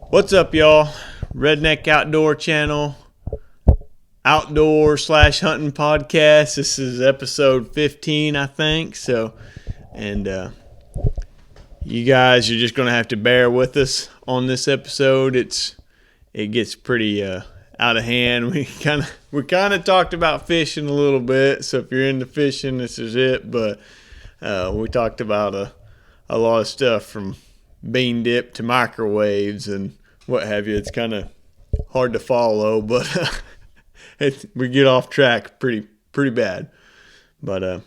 What's up, y'all? Redneck Outdoor Channel, outdoor/hunting podcast. This is episode 15, I think. You guys are just gonna have to bear with us on this episode. It gets pretty out of hand. We kind of talked about fishing a little bit. So if you're into fishing, this is it. But we talked about a lot of stuff from bean dip to microwaves and what have you. It's kind of hard to follow, but we get off track pretty bad. But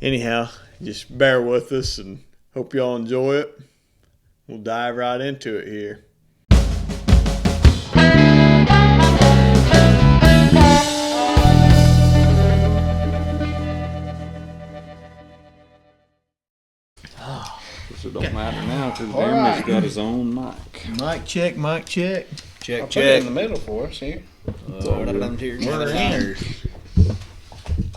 anyhow, just bear with us and hope y'all enjoy it. We'll dive right into it here. It don't matter now because Damon's got his own mic. Mic check. Check. I'll put it in the middle for us here.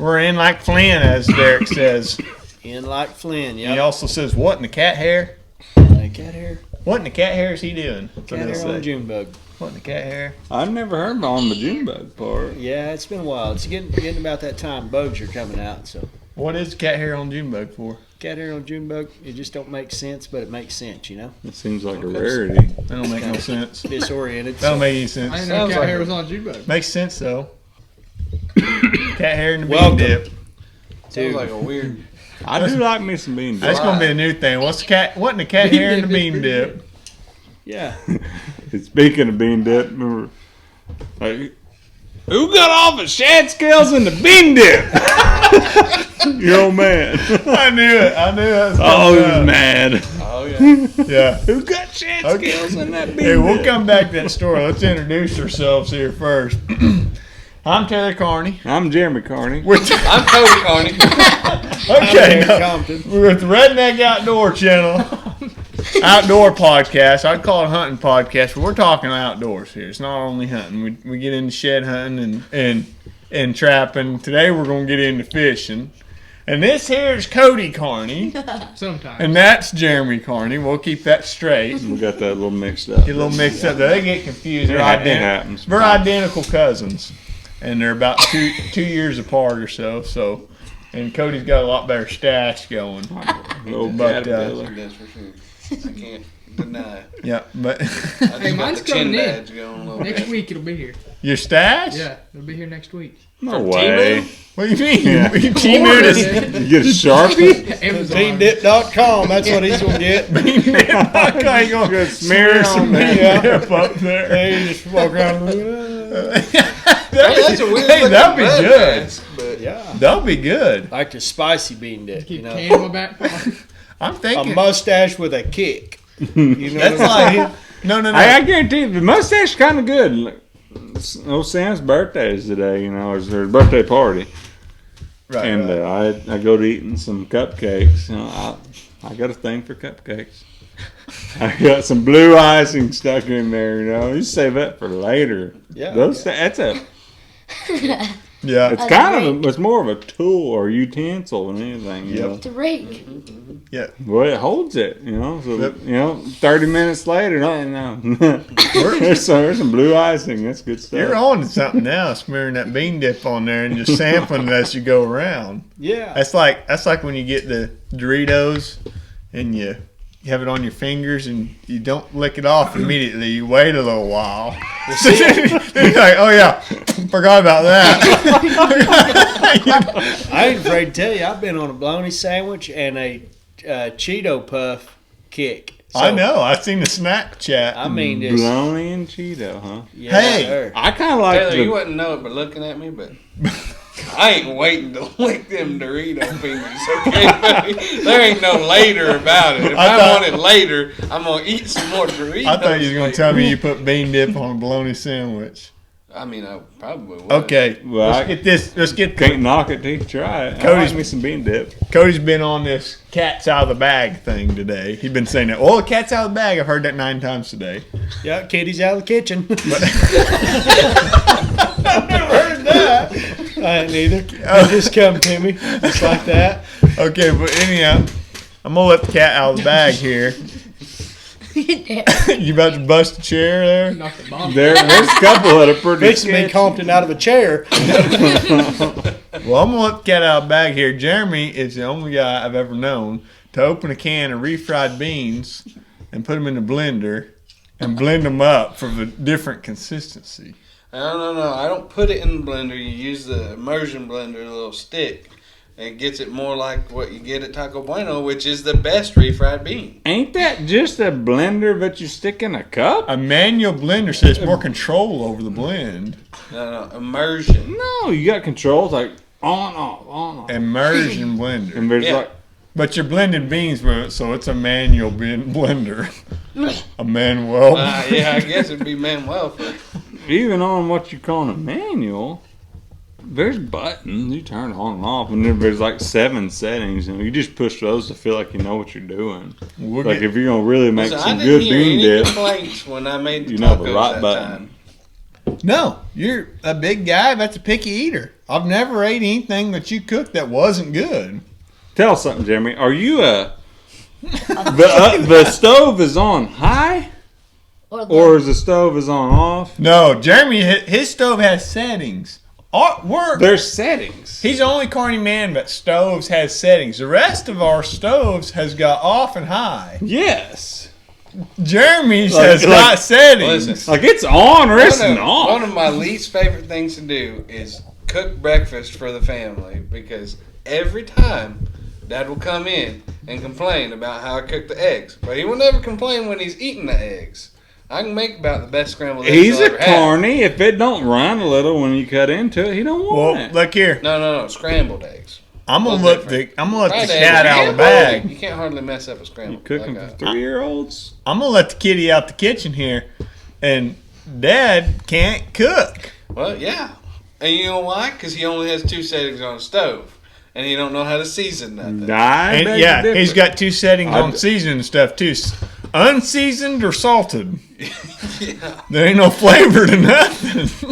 We're in like Flynn, as Derek says. In like Flynn, He also says, what in the cat hair? Cat hair? What in the cat hair is he doing? Cat hair on June bug. What in the cat hair? I've never heard on the June bug part. Yeah, it's been a while. It's getting about that time bugs are coming out. So What is cat hair on June bug for? cat hair on June bug, it just don't make sense, but it makes sense, you know? It seems like a rarity. That don't make no sense. Disoriented. That don't make any sense. I didn't know cat hair was on June bug. Makes sense though. Cat hair and the bean dip. Sounds like a weird. I do like me some bean dip. That's gonna be a new thing. What in the cat hair and the bean dip? Yeah. Speaking of bean dip, remember, like, who got all the shad scales in the bean dip? Your old man. I knew it. Oh, he's mad. Oh yeah. Yeah. Who got shad scales in that bean dip? Hey, we'll come back to that story. Let's introduce ourselves here first. I'm Taylor Carney. I'm Jeremy Carney. I'm Cody Carney. Okay, I'm Compton. we're with the Redneck Outdoor Channel, outdoor podcast. I'd call it a hunting podcast, but we're talking outdoors here. It's not only hunting. We get into shed hunting and trapping. Today we're going to get into fishing. And this here is Cody Carney. Sometimes. And that's Jeremy Carney. We'll keep that straight. We got that a little mixed up. Get a little mixed up. They get confused. It happens. They're identical cousins. And they're about two years apart or so. And Cody's got a lot better stash going. But That's for sure. I can't deny it. Yeah, but Hey, mine's coming in. Next week it'll be here. your stash? Yeah, it'll be here next week. no way. What do you mean? Yeah. You T-Mood us. You get a Sharpie? Amazon. BeanDip.com, that's what he's going to get. Bean dip. Okay, you gonna Smear some on bean there. dip up there. Hey, you just walk around. That's a weird that'd be looking good. mask, but Yeah. That'll be good. Like the spicy bean dip, Keep you know? can in my back pocket. I'm A thinking. mustache with a kick. You know That's what I'm saying? like no. I guarantee you, the mustache is kind of good. Like, old Sam's birthday is today, you know, it's her birthday party. Right. And I go to eating some cupcakes. You know, I got a thing for cupcakes. I got some blue icing stuck in there, you know. You save that for later. Yeah. That's a. Yeah. It's kind of it's more of a tool or utensil than anything. You know? To rake. Yeah. Well, it holds it, you know. So Yep. you know, 30 minutes later, no. there's some blue icing. That's good stuff. You're on to something now, smearing that bean dip on there and just sampling it as you go around. Yeah. That's like when you get the Doritos and you have it on your fingers and you don't lick it off immediately. You wait a little while. Then you're like, oh yeah, forgot about that. I ain't afraid to tell you, I've been on a bologna sandwich and a Cheeto Puff kick. So, I know. I've seen the snack chat. I mean, just, Bologna and Cheeto, huh? yeah, Hey. sir. I kind of like Taylor, the. you wouldn't know it by looking at me, but I ain't waiting to lick them Dorito fingers, okay? There ain't no later about it. If I want it later, I'm going to eat some more Doritos. I thought you were going to tell me you put bean dip on a bologna sandwich. I mean, I probably would. Okay, Well, let's get this. Let's get Can't knock it till you try it. Cody's- I like me some bean dip. Cody's been on this cat's out of the bag thing today. He's been saying that. Oh, the cat's out of the bag. I've heard that 9 times today. Yeah, kitty's out of the kitchen. I've never heard that. I ain't either. It just come to me, just like that. Okay, but anyhow, I'm gonna let the cat out of the bag here. You about to bust a chair there? Knock the bottom. There's a couple that are pretty Fixing me sketchy. Compton out of a chair. Well, I'm gonna let the cat out of the bag here. Jeremy is the only guy I've ever known to open a can of refried beans and put them in the blender and blend them up for the different consistency. No. I don't put it in the blender. You use the immersion blender, a little stick. And it gets it more like what you get at Taco Bueno, which is the best refried bean. Ain't that just a blender that you stick in a cup? A manual blender says more control over the blend. No, immersion. No, you got controls like on, off. Immersion blender. And there's Yeah. like, But you're blending beans with it, so it's a manual blender. A manual. Yeah, I guess it'd be Manuel for even on what you call a manual, there's buttons you turn on and off, and then there's like 7 settings, and you just push those to feel like you know what you're doing. We'll Like get- if you're gonna really make I some didn't good hear bean any dip, complaints when I made the you know the tacos right that button. time. No, you're a big guy. That's a picky eater. I've never ate anything that you cooked that wasn't good. Tell us something, Jeremy. Are you the stove is on high, or is the stove is on off? No, Jeremy, his stove has settings. There's settings. He's the only carny man that stoves has settings. The rest of our stoves has got off and high. Yes. Jeremy's Like- has like- got settings. Listen. Like it's on or it's One not. of my least favorite things to do is cook breakfast for the family because every time Dad will come in and complain about how I cook the eggs, but he will never complain when he's eating the eggs. I can make about the best scrambled eggs He's I'll a ever had. carny. If it don't run a little when you cut into it, he don't want Well, it. look here. No, scrambled eggs. I'm gonna Well, let the Fried cat eggs, out you of the can't hardly- bag. You can't hardly mess up a You scrambled. cooking like for 3-year-olds? I'm gonna let the kitty out the kitchen here, and Dad can't cook. Well, yeah. And you know why? Because he only has 2 settings on the stove. And he don't know how to season nothing. And yeah, he's got 2 settings on I- seasoning stuff too. Unseasoned or salted. Yeah. There ain't no flavor to nothing.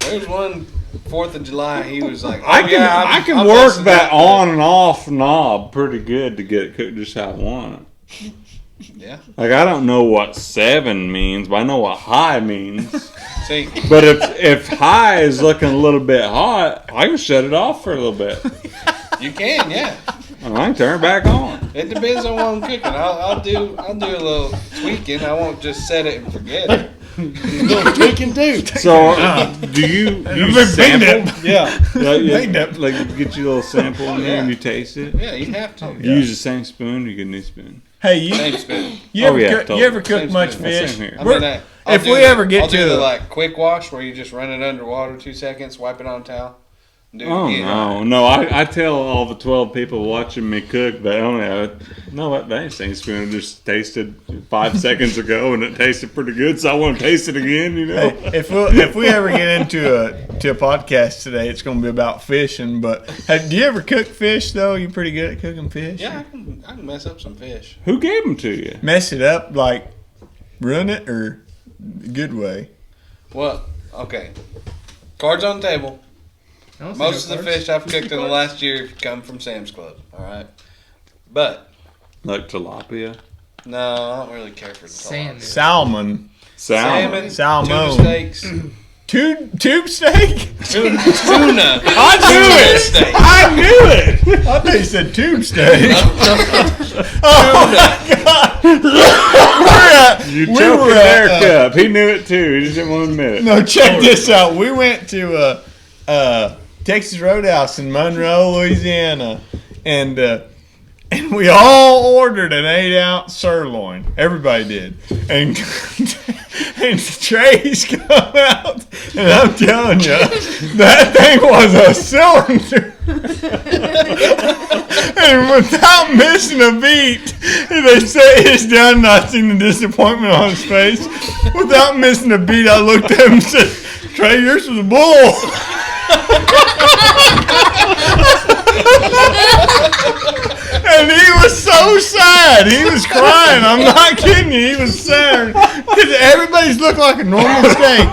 There's one 4th of July, he was like, oh, I can yeah, I can I'm work messing that up. on and off knob pretty good to get it cooked just how I want it. Yeah. Like I don't know what 7 means, but I know what high means. See, But if high is looking a little bit hot, I can shut it off for a little bit. you can, yeah. And I can turn it back on. It depends on what I'm cooking. I'll do a little tweaking. I won't just set it and forget it. Little tweaking too. So do you sample? Yeah. Like get you a little sample in there and you taste it. Yeah, you have to. You use the same spoon. You get a new spoon. Hey, Same spoon. you Oh, ever yeah, cook, totally. you ever cook Same much spoon. fish? Same here. I We're- mean, if we ever get I'll to do the a- like quick wash where you just run it under water 2 seconds, wipe it on a towel, and do it Oh again. no! I tell all the 12 people watching me cook that that ain't same spoon. It just tasted 5 seconds ago and it tasted pretty good, so I want to taste it again. You know. Hey, if we ever get into a podcast today, it's going to be about fishing. But do you ever cook fish though? You pretty good at cooking fish? Yeah, I can mess up some fish. Who gave them to you? Mess it up, like ruin it, or good way? Well, okay. Cards on the table. I don't see Most no of the cards. fish I've cooked in the last year come from Sam's Club. All right, but Like tilapia, no, I don't really care for the Sand. tilapia. Salmon, salmon. Salmon. tuna steaks, tube steak. tuna. I knew it. Steak. I knew it. I thought you said tube steak. Oh my God! You We choking were their at, cup. He knew it too. He just didn't want to admit it. No, check this out. We went to Texas Roadhouse in Monroe, Louisiana, and we all ordered an 8-ounce sirloin. Everybody did, and trays come out, and I'm telling you, that thing was a cylinder. And without missing a beat, they say it's done, and I seen the disappointment on his face. Without missing a beat, I looked at him and said, Trey, yours was a bull. And he was so sad. He was crying. I'm not kidding you. He was sad. Because everybody's looked like a normal steak.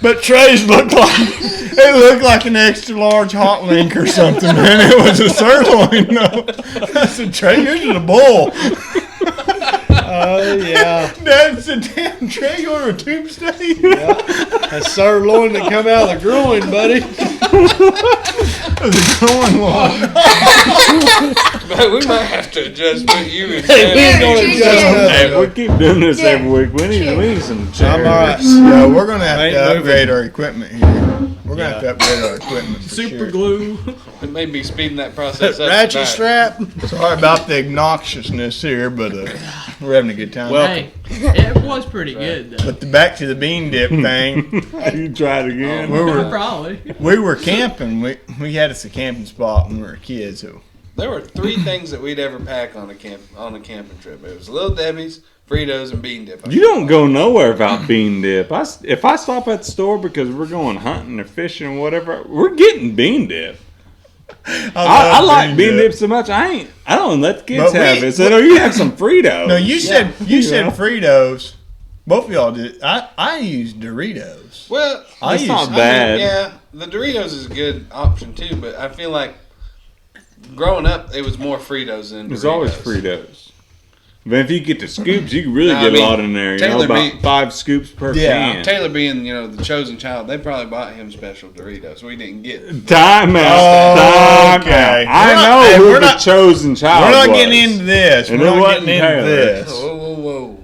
But Trey's looked like an extra large hot link or something, man. It was a sirloin. No. I said, Trey, yours is a bull. Oh, yeah. That's a damn tray or a tube steak. That sirloin that come out of the groin, buddy. The growing one. But we might have to just put you in. Hey, we ain't gonna adjust nothing. Hey, we keep doing this every week. We need some chairs. I'm all right. Yeah, we're gonna have Ain't to moving. upgrade our equipment here. We're gonna have to upgrade our equipment. For Super sure. glue. It may be speeding that process up. Ratchet tonight. strap. Sorry about the obnoxiousness here, but we're having a good time. Hey, it was pretty good though. But back to the bean dip thing, You try it again. we were Probably. we were camping. We had us a camping spot when we were kids. So There were 3 things that we'd ever pack on a camping trip. It was Little Debbie's, Fritos, and bean dip. You don't go nowhere without bean dip. If I stop at the store because we're going hunting or fishing or whatever, we're getting bean dip. I love like bean dip so much. I don't let the kids But have we- it. So you have some Fritos. no, you said Yeah. Fritos. Both of y'all did. I used Doritos. Well, That's not I mean, bad. yeah, the Doritos is a good option too, but I feel like growing up, it was more Fritos than Doritos. There's always Fritos. But if you get the scoops, you can really No, get I mean, a lot in there. You know, Taylor about beat- 5 scoops per Yeah. can. Taylor being, the chosen child, they probably bought him special Doritos. We didn't get. Time out. Oh, Time okay. out. I We're not- know hey, who we're the not- chosen child We're not was. getting into this. And We're it not wasn't getting into Taylor. this. Whoa, whoa, whoa!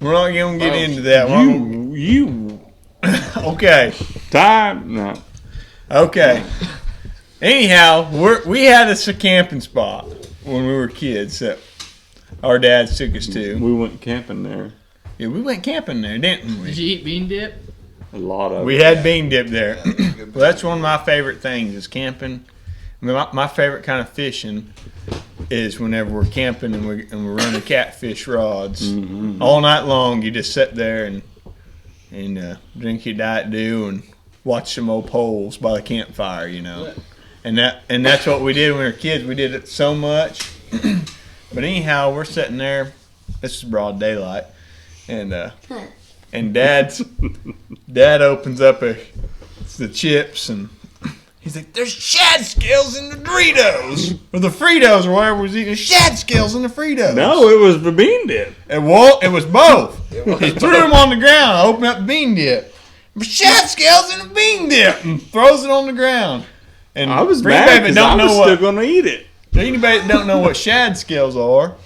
We're not going to get Oh, into that. You. Okay. Time. No. Okay. Anyhow, we had us a camping spot when we were kids that our dads took us to. We went camping there. Yeah, we went camping there, didn't Did we? you eat bean dip? A lot of We it. had bean dip there. Yeah, that's a good Well, that's one of my favorite things is camping. I mean, my favorite kind of fishing is whenever we're camping and we're running catfish rods all night long. You just sit there and drink your Diet Dew and watch some old poles by the campfire, Yeah. and that's what we did when we were kids. We did it so much. But anyhow, we're sitting there. This is broad daylight, and dad opens up the chips and he's like, "There's shad scales in the Doritos or the Fritos or whatever was eating. Shad scales in the Fritos." No, it was the bean dip. It was both. He threw them on the ground. I opened up the bean dip. Shad scales in the bean dip and throws it on the ground. And I was for mad anybody that because I don't was know still what going to eat it. anybody that don't know what shad scales are,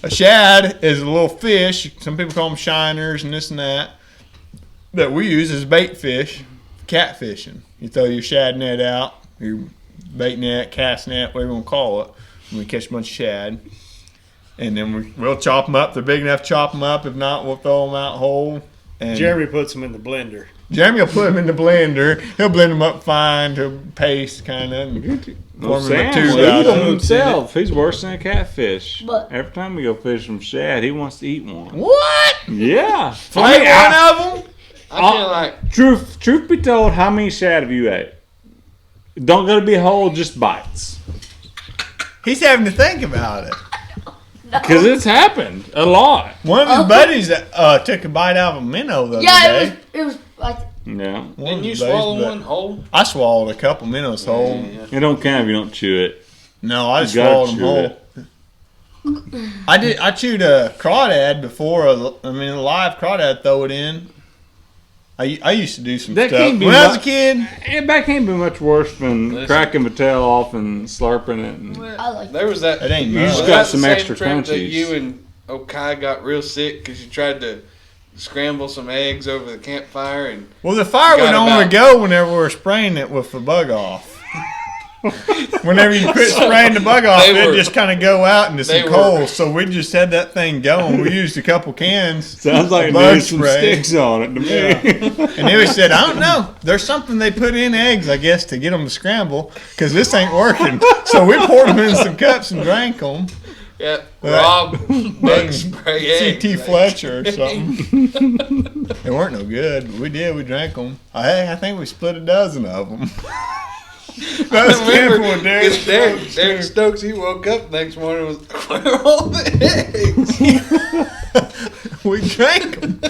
a shad is a little fish. Some people call them shiners and this and that we use as bait fish, catfishing. You throw your shad net out, your bait net, cast net, whatever you want to call it, and we catch a bunch of shad. And then we'll chop them up. If they're big enough, chop them up. If not, we'll throw them out whole. And Jeremy puts them in the blender. Jeremy will put them in the blender. He'll blend them up fine to a paste, kind of. No, Forming a Sam, tube well, out he of don't it. himself. He's worse than a catfish. But- Every time we go fish from shad, he wants to eat one. What? Yeah. Flay one of them? I feel like Truth be told, how many shad have you ate? Don't gotta be whole, just bites. He's having to think about it. Because it's happened a lot. One of his buddies took a bite out of a minnow the other Yeah, day. it was like Yeah. One of didn't you his buddies, swallow but one whole? I swallowed a couple minnows whole. It don't count if you don't chew it. No, I just You gotta swallowed them chew whole. it. I chewed a crawdad before. A live crawdad. Throw it in. I used to do some That stuff can't be when I was a mu- kid. That can't be much worse than Listen. cracking the tail off and slurping it. And I like There was that. It ain't You much. just was got that some the same extra trip that crunchies. you and Okai got real sick because you tried to scramble some eggs over the campfire and Well, the fire would Got only about- go whenever we were spraying it with the bug off. Whenever you quit spraying the bug off, They it'd were- just kind of go out into they some were- coals. So we just had that thing going. We used a couple cans. sounds like it Bug needs some spray. sticks on it to me. And they said, I don't know. There's something they put in eggs, I guess, to get them to scramble because this ain't working. So we poured them in some cups and drank them. yeah, Well, Rob bug spray eggs. C.T. Fletcher or something. They weren't no good. We did. We drank them. I think we split a dozen of them. That was camping with Derek it's Derek Stokes, Stokes. He woke up next morning and was where are all the eggs? We drank them.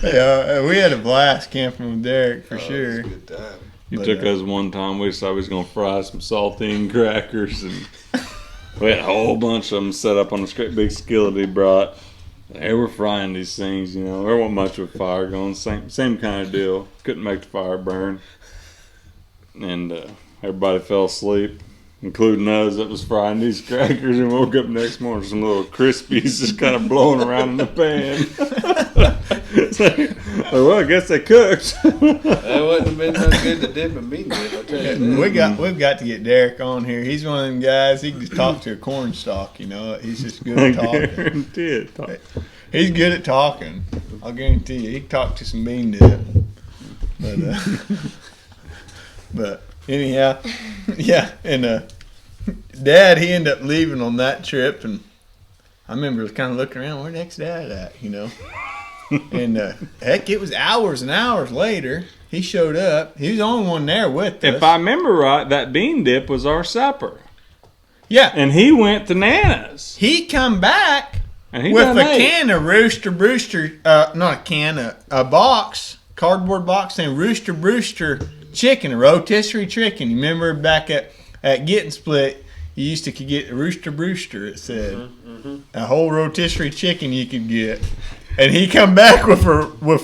Yeah, we had a blast camping with Derek for Oh, it was sure. a good time. You But, took us one time. We decided we was gonna fry some saltine crackers, and we had a whole bunch of them set up on this great big skillet he brought. They were frying these things, There wasn't much with fire going. Same kind of deal. Couldn't make the fire burn. And everybody fell asleep, including us that was frying these crackers, and woke up next morning with some little crispies just kind of blowing around in the pan. Well, I guess they cooked. That wouldn't have been no good to dip and bean dip, I'll tell you that. We've got to get Derek on here. He's one of them guys. He can just talk to a corn stalk. He's just good at talking. Guarantee it. He's good at talking. I'll guarantee you. He can talk to some bean dip. But anyhow, yeah. And Dad, he ended up leaving on that trip, and I remember kind of looking around. Where the heck's Dad at? And heck, it was hours and hours later. He showed up. He was the only one there with us. If I remember right, that bean dip was our supper. Yeah. And he went to Nana's. He come back And he with done a ate. can of Brewster, not a can, a box, cardboard box saying Brewster chicken, a rotisserie chicken. You remember back at Getting Split, you used to could get Brewster, it said. A whole rotisserie chicken you could get. And he come back with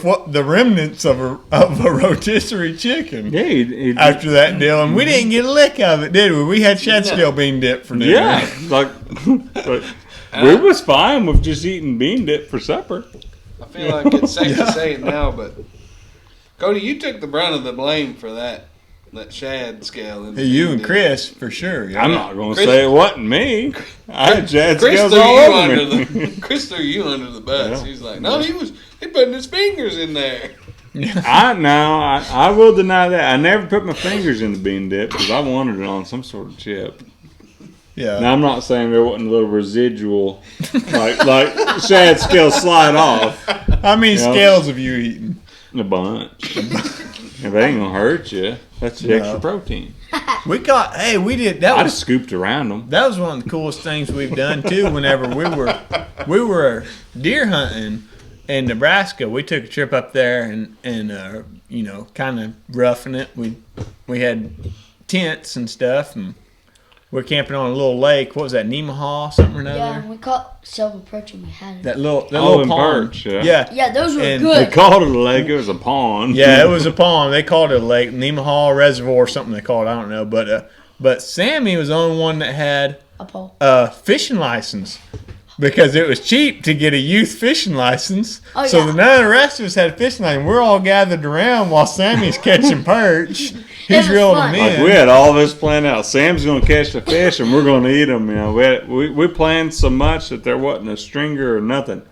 what the remnants of a rotisserie chicken. Yeah, he After that deal, and we didn't get a lick of it, did we? We had Shadscale bean dip for dinner. Yeah, but we was fine with just eating bean dip for supper. I feel like it's safe to say it now, but Cody, you took the brunt of the blame for that shad scale. In You and Chris, for sure. Yeah. I'm not going to Chris- say it wasn't me. I had Chad Chris scales threw all you over under me. Chris threw you under the bus. Yeah. He's like, no, he putting his fingers in there. I will deny that. I never put my fingers in the bean dip because I wanted it on some sort of chip. Yeah. Now I'm not saying there wasn't a little residual, like shad scales slide off How many Yeah. scales have you eaten? a bunch. If they ain't gonna hurt you, that's the extra protein. We did. That I was just scooped around them. That was one of the coolest things we've done too. Whenever we were deer hunting in Nebraska, we took a trip up there and kind of roughing it. We had tents and stuff, and we're camping on a little lake. What was that, Nemaha, something or another? Yeah, we caught silver perch and we had it. That little in pond. perch, yeah. Yeah, those were And They good. called it a lake. It was a pond. Yeah, it was a pond. They called it a lake, Nemaha Reservoir or something they called it. I don't know. But Sammy was the only one that had A pole. a fishing license because it was cheap to get a youth fishing license. Oh, So yeah. none of the rest of us had a fishing license. We're all gathered around while Sammy's catching perch. It He's was reeled fun. them Like in. we had all this planned out. Sam's gonna catch the fish and we're gonna eat them. We planned so much that there wasn't a stringer or nothing.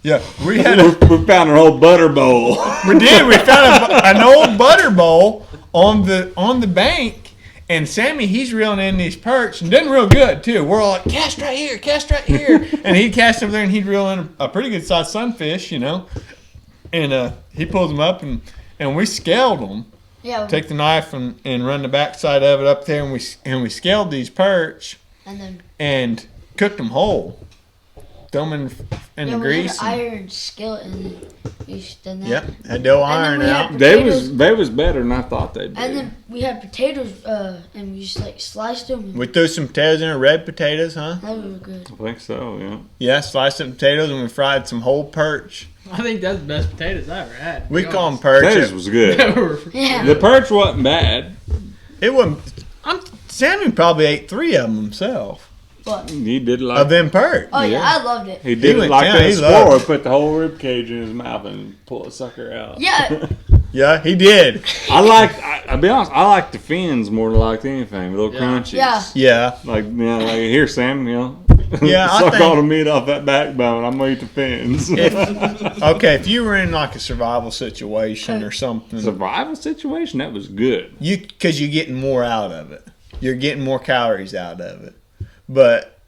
Yeah, we had We found an old butter bowl. we did. We found an old butter bowl on the bank, and Sammy, he's reeling in these perch and done real good too. We're all like, cast right here, and he'd cast over there and he'd reel in a pretty good sized sunfish, and he pulls them up and we scaled them. Yeah, Take the knife and run the backside of it up there, and we scaled these perch and then and cooked them whole. Throw them in the we grease. had an iron skillet and we used to that. Yep, had the old And then iron we had out. They was better than I thought they'd be. And then we had potatoes, and we just sliced them. And We threw some potatoes in there, red potatoes, huh? that was good. I think so. Yeah. Yeah, sliced up potatoes, and we fried some whole perch. I think that's the best potatoes I ever had. We call them perch. Potatoes was good. Yeah. The perch wasn't bad. It wasn't. Sammy probably ate 3 of them himself. But He did Of like them perch. oh yeah, Yeah. I loved it. he did went like down, that he loved explorer. it. Put the whole rib cage in his mouth and pull a sucker out. Yeah, Yeah, he did. I'll be honest. I like the fins more than I like anything. The little Yeah. crunchies. Yeah. Yeah. Like here, Sam. Yeah, I suck think- all the meat off that backbone. I'm gonna eat the fins. Okay, if you were in like a survival situation or something, Survival situation. That was good. because you're getting more out of it. You're getting more calories out of it. But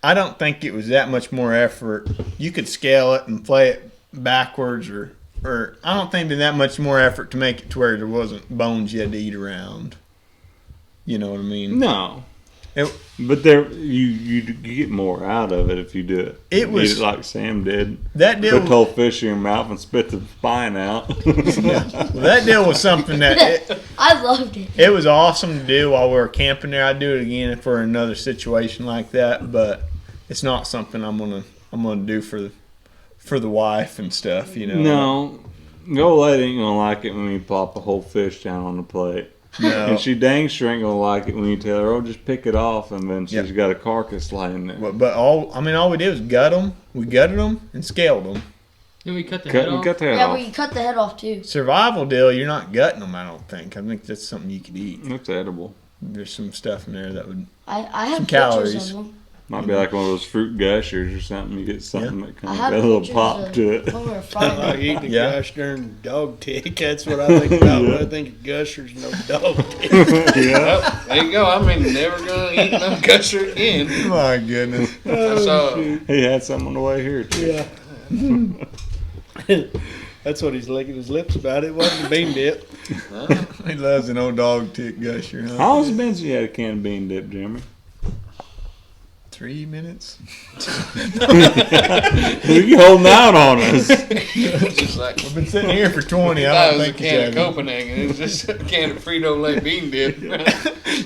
I don't think it was that much more effort. You could scale it and play it backwards, or I don't think it'd be that much more effort to make it to where there wasn't bones you had to eat around. You know what I mean? No. It- But there, you get more out of it if you do it. It was- Eat it like Sam did. That deal, Put the whole fish in your mouth and spit the spine out. that deal was something that I loved it. it was awesome to do while we were camping there. I'd do it again for another situation like that, but it's not something I'm gonna do for the wife and stuff, you know. No, the old lady ain't gonna like it when you plop a whole fish down on the plate. No. And she dang sure ain't gonna like it when you tell her, "Oh, just pick it off," and then she's Yep. got a carcass laying there. But all we did was gut them. We gutted them and scaled them. Then we cut the head off. Cut the head Yeah, off. we cut the head off too. Survival deal, you're not gutting them, I don't think. I think that's something you could eat. It's edible. There's some stuff in there that would. I have Some pictures calories. of them. Might be like one of those fruit gushers or something. You get something that I kind of have got a little pictures pop of to it. I when we were like frying. eating a Yeah. gush during dog tick. That's what I think about when I think of gushers, no dog tick. Yeah. There you go. I mean, never gonna eat no gusher again. My goodness. So, He had some on the way here too. Yeah. That's what he's licking his lips about. It wasn't bean dip. He loves an old dog tick gusher, huh? How long's it been since you had a can of bean dip, Jeremy? 3 minutes? You holding out on us? just like I've been sitting here for 20. that I don't was a think can of it's Copenhagen. It's just a can of Frito Lay bean dip.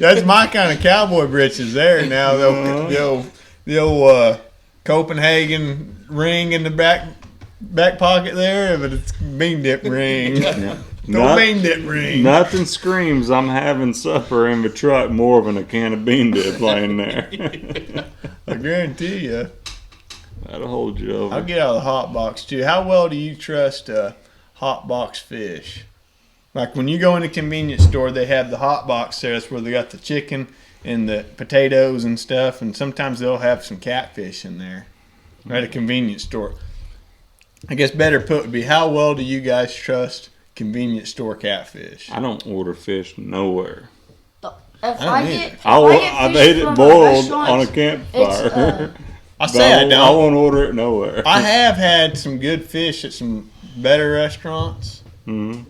That's my kind of cowboy britches there now. The old Copenhagen ring in the back pocket there, but it's bean dip ring. No Not- bean dip ring. Nothing screams I'm having supper in the truck more than a can of bean dip laying there. I guarantee you. That'll hold you over. I'll get out of the hot box too. How well do you trust hot box fish? Like when you go in a convenience store, they have the hot box there. That's where they got the chicken and the potatoes and stuff. And sometimes they'll have some catfish in there at a convenience store. I guess better put would be, how well do you guys trust convenience store catfish? I don't order fish nowhere. If don't I either. get, if I've I get ate fish it from boiled restaurants, on a campfire. I say I I don't. won't order it nowhere. I have had some good fish at some better restaurants. hmm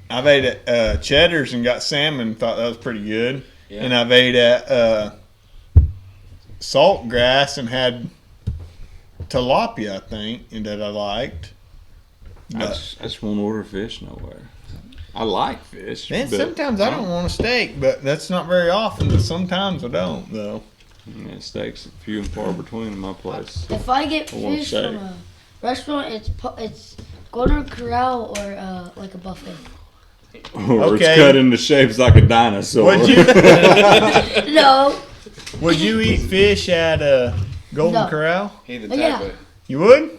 I've ate at Cheddar's and got salmon. Thought that was pretty good. Yeah. And I've ate at Saltgrass and had tilapia, I think, and that I liked. I just won't order fish nowhere. I like fish. Man, but sometimes I don't want a steak, but that's not very often. But sometimes I don't, though. Yeah, steaks are few and far between in my place. if I get I won't fish say. from a restaurant, it's Golden Corral or like a buffet. Or Okay. it's cut into shapes like a dinosaur. Would you No, would you eat fish at Golden No. Corral? He the Oh, type yeah. of You would?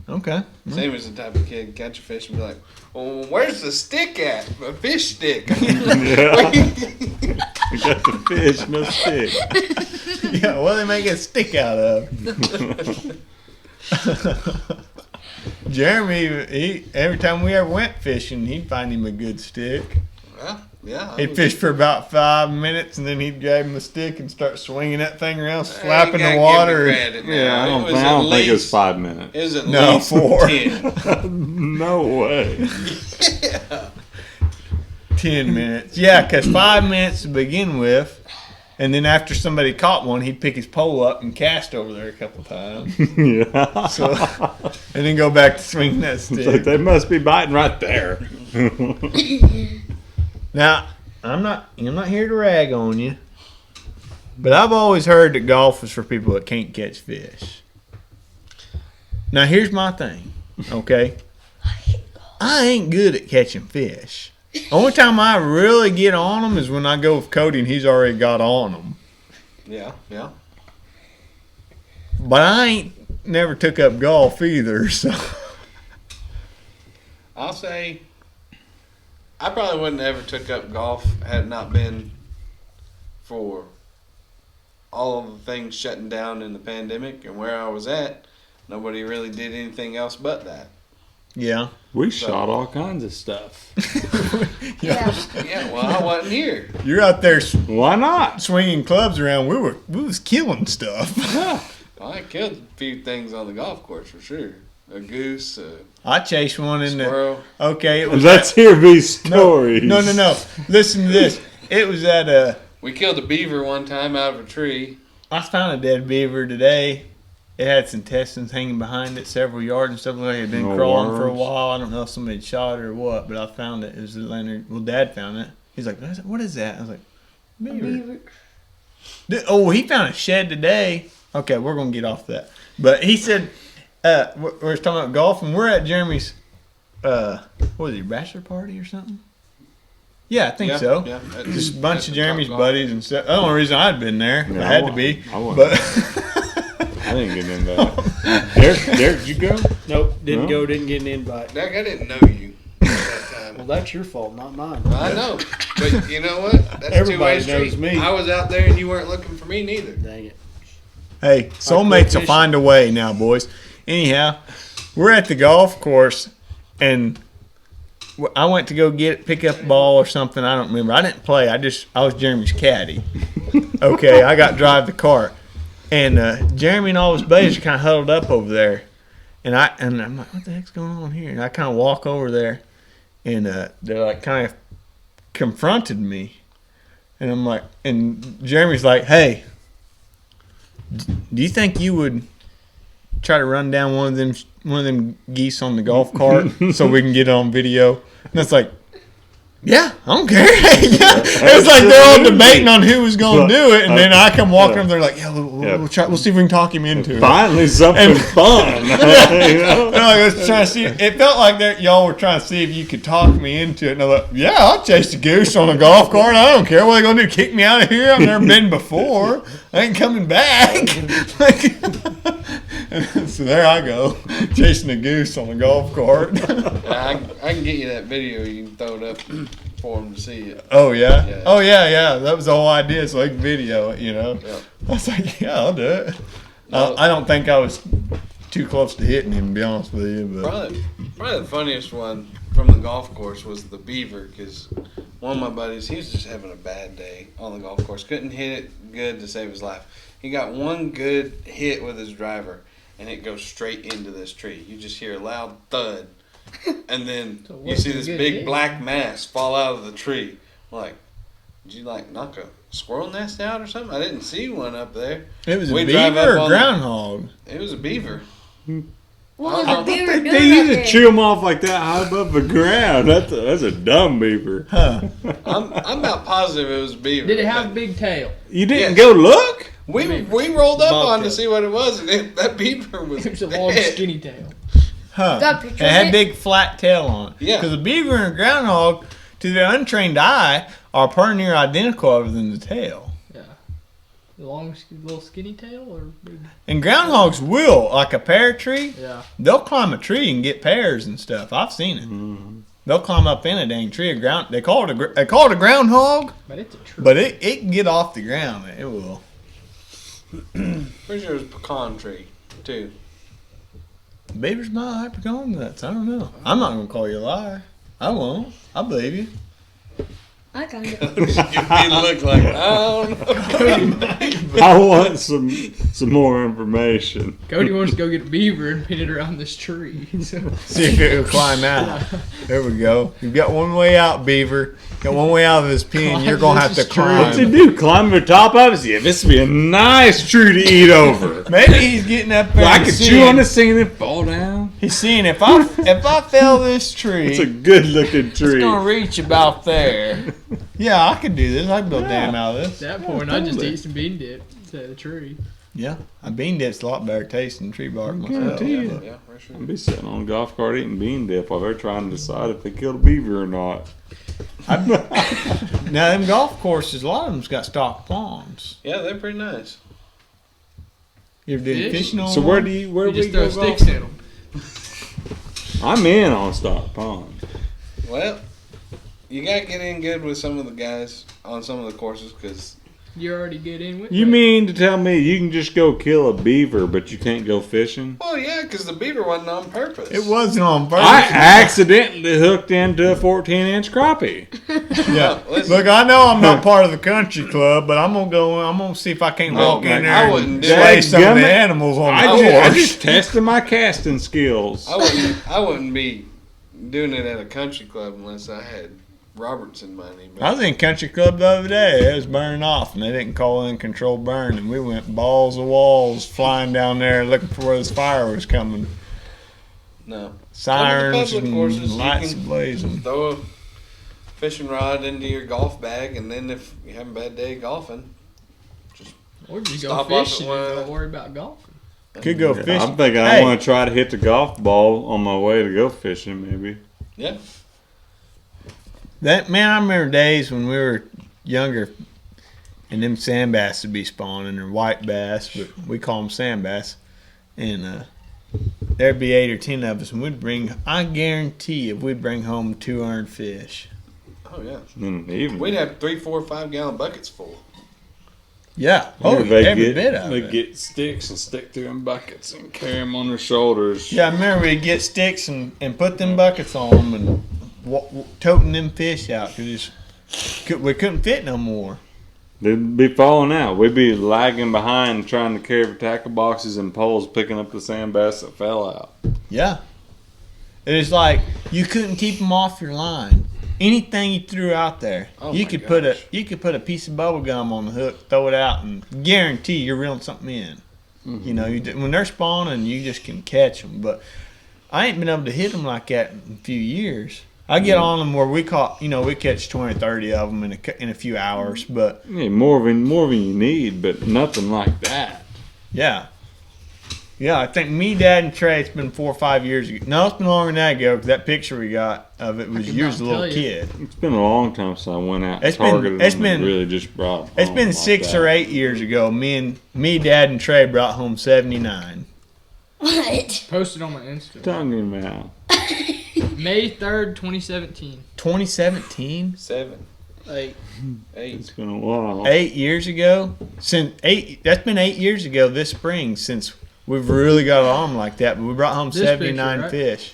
Okay. Sam was the type of kid catch a fish and be like, "Well, where's the stick at? A fish stick." Yeah. We got the fish, no stick. Yeah. What do they make a stick out of? Jeremy, every time we ever went fishing, he'd find him a good stick. Well, yeah. He'd fish for about 5 minutes, and then he'd grab him a stick and start swinging that thing around, slapping the water. Yeah, I don't think it was 5 minutes. It was at No, least 4. 10. No way. 10 minutes. Yeah, because 5 minutes to begin with, and then after somebody caught one, he'd pick his pole up and cast over there a couple times. Yeah. So, and then go back to swinging that It's like stick. they must be biting right there. Now, I'm not here to rag on you, but I've always heard that golf is for people that can't catch fish. Now, here's my thing, okay? I ain't good at catching fish. Only time I really get on them is when I go with Cody and he's already got on them. Yeah, yeah. But I ain't never took up golf either, so. I'll say I probably wouldn't have ever took up golf had it not been for all of the things shutting down in the pandemic and where I was at. Nobody really did anything else but that. Yeah. We shot all kinds of stuff. yeah. Yeah, well, I wasn't here. You're out there Why not? swinging clubs around. We was killing stuff. I killed a few things on the golf course for sure. A goose, a I chased one in the. squirrel. Okay, it was. Let's hear these No, stories. no. Listen to this. It was at a. We killed a beaver one time out of a tree. I found a dead beaver today. It had its intestines hanging behind it several yards and stuff like it had been No crawling for a worms. while. I don't know if somebody had shot it or what, but I found it. It was Leonard. Well, Dad found it. He's like, "What is that?" I was like, "Beaver." Oh, he found a shed today. Okay, we're gonna get off that. But he said we're talking about golf, and we're at Jeremy's, what was he, bachelor party or something? Yeah, I think so. Yeah, Just a bunch of Jeremy's buddies and stuff. The only reason I'd been there, No, I had to be. I wasn't. But I didn't get in that. Derek, did you go? Nope, didn't No? go, didn't get an invite. Doug, I didn't know you at that time. Well, that's your fault, not mine. I know, but you know what? That's Everybody a two-way knows street. me. I was out there and you weren't looking for me neither. Dang it. hey, soulmates will find a way now, boys. Anyhow, we're at the golf course, and I went to go pick up a ball or something. I don't remember. I didn't play. I was Jeremy's caddy. Okay, I got to drive the cart. And Jeremy and all his buddies are kind of huddled up over there. And I'm like, what the heck's going on here? And I kind of walk over there, and they're like kind of confronted me. And I'm like, and Jeremy's like, hey, do you think you would try to run down one of them geese on the golf cart so we can get it on video? And it's like, yeah, I don't care. Yeah. It's like they're all debating on who was going to do it, and then I come walking up, they're like, yeah, we'll try. We'll see if we can talk him into it. Finally, something fun. You know? I was trying to see. It felt like y'all were trying to see if you could talk me into it. And I thought, yeah, I'll chase the goose on a golf cart. I don't care. What are they going to do? Kick me out of here? I've never been before. I ain't coming back. So there I go, chasing a goose on a golf cart. I can get you that video. You can throw it up for them to see it. Oh yeah? Yeah. Oh yeah. That was the whole idea, so I can video it. Yeah. I was like, yeah, I'll do it. No. I don't think I was too close to hitting him, to be honest with you. But Probably the funniest one from the golf course was the beaver, because one of my buddies, he was just having a bad day on the golf course. Couldn't hit it good to save his life. He got one good hit with his driver, and it goes straight into this tree. You just hear a loud thud, and then So you what's see a this good big hit? black mass fall out of the tree. I'm like, did you knock a squirrel nest out or something? I didn't see one up there. it was a We drive beaver up or on- groundhog? It was a beaver. What I was the beaver They doing up used to there? chew them off like that high above the ground. That's a dumb beaver. Huh? I'm about positive it was a beaver. Did it have a big tail? You didn't Yes. go look? We rolled up on to Bobcat. see what it was, and that beaver was It was a long, dead. skinny tail. Huh? Got a picture It of had it? big flat tail on it. Yeah. Because a beaver and a groundhog, to the untrained eye, are pretty near identical other than the tail. Yeah. The long, little skinny tail or big? And groundhogs will, like a pear tree, Yeah. they'll climb a tree and get pears and stuff. I've seen it. Mm-hmm. They'll climb up in a dang tree. They call it a groundhog, But it's a tree. but it can get off the ground. Man. It will. Pretty sure it was a pecan tree, too. Beavers might like pecan nuts. I don't know. I'm not gonna call you a liar. I won't. I believe you. I kind of. You look like, I don't know. I want some more information. Cody wants to go get a beaver and pin it around this tree. So, See if it will climb out. There we go. You've got one way out, beaver. Got one way out of this pen. You're gonna have to What's he climb. do? Climb the top of it? Yeah, this would be a nice tree to eat over. Maybe he's getting up there. I and could chew seeing- on this thing and then fall down. He's seeing if I fell this tree, It's a good looking it's tree. gonna reach about there. Yeah, I could do this. I can build a dam out of this. at that point, I just totally. eat some bean dip instead of the tree. Yeah, a bean dip's a lot better taste than tree bark myself. guarantee you. but- Yeah, for sure. I'd be sitting on a golf cart eating bean dip while they're trying to decide if they killed a beaver or not. Now, them golf courses, a lot of them's got stocked ponds. Yeah, they're pretty nice. You ever did Fish? fishing on So one? where You we just go throw sticks in them. I'm in on stock pond. Well, you got to get in good with some of the guys on some of the courses, because You already get in with You it. mean to tell me you can just go kill a beaver, but you can't go fishing? well, yeah, because the beaver wasn't on purpose. It wasn't on purpose. I accidentally hooked into a 14-inch crappie. Yeah. Listen. Look, I know I'm not part of the country club, but I'm gonna go. I'm gonna see if I can't walk in there I and wouldn't do slay it. some of the Dadgummit. animals on the I course. just tested my casting skills. I wouldn't be doing it at a country club unless I had Robertson money. But I was in country club the other day. It was burning off, and they didn't call in controlled burn, and we went balls of walls flying down there looking for where this fire was coming. no. Sirens public and courses, you lights can- blazing. Throw a fishing rod into your golf bag, and then if you have a bad day golfing, Or just go Stop off at fishing one- and don't worry about golfing. Could go fishing. I'm thinking I want to try to hit the golf ball on my way to go fishing, maybe. Yeah. That man, I remember days when we were younger, and them sand bass would be spawning, or white bass, but we call them sand bass, and there'd be 8 or 10 of us, and I guarantee if we'd bring home 200 fish. Oh yeah. In the evening. We'd have 3, 4, 5 gallon buckets full. Yeah. Every bit of they it. get sticks and stick through them buckets and carry them on their shoulders. Yeah, I remember we'd get sticks and put them buckets on them and toting them fish out because we couldn't fit no more. They'd be falling out. We'd be lagging behind trying to carry tackle boxes and poles, picking up the sand bass that fell out. Yeah. It was like you couldn't keep them off your line. Anything you threw out there, you could put a piece of bubble gum on the hook, throw it out, and guarantee you're reeling something in. Mm-hmm. You know, when they're spawning, you just can catch them. But I ain't been able to hit them like that in a few years. I get on them where we catch 20, 30 of them in a few hours. But yeah, more than you need, but nothing like that. Yeah. Yeah, I think me, Dad, and Trey, it's been 4 or 5 years ago. No, it's been longer than that ago because that picture we got of it was you as a little kid. It's been a long time since I went out and targeted them and really just brought It's been 6 or 8 years ago. Me, Dad, and Trey brought home 79. What? Posted on my Insta. Tongue in mouth. May 3rd, 2017. 2017? 7. 8. It's been a while. 8 years ago? That's been 8 years ago this spring since we've really got on like that. But we brought home 79 right? fish.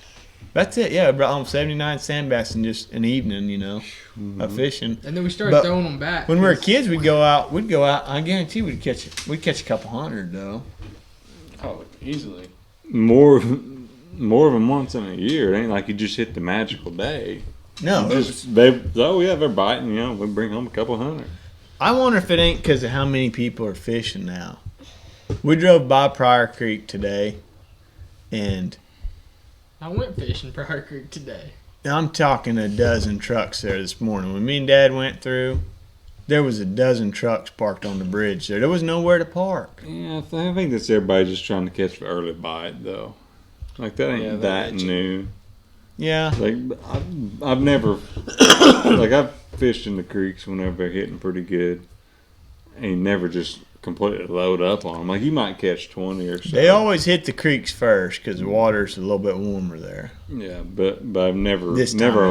That's it, yeah. We brought home 79 sand bass in just an evening, of fishing. And then we started throwing them back. When we were kids, we'd go out. I guarantee we'd catch a couple hundred though. Oh, easily. More than once in a year. It ain't like you just hit the magical day. No, they're biting. We bring home a couple hundred. I wonder if it ain't because of how many people are fishing now. We drove by Pryor Creek today, and I went fishing Pryor Creek today. I'm talking a dozen trucks there this morning. When me and Dad went through, there was a dozen trucks parked on the bridge there. There was nowhere to park. Yeah, I think that's everybody just trying to catch the early bite, though. Like, that ain't that new. Yeah. Like, I've never... I've fished in the creeks whenever they're hitting pretty good. And you never just completely load up on them. Like, you might catch 20 or so. They always hit the creeks first because the water's a little bit warmer there. Yeah, but I've never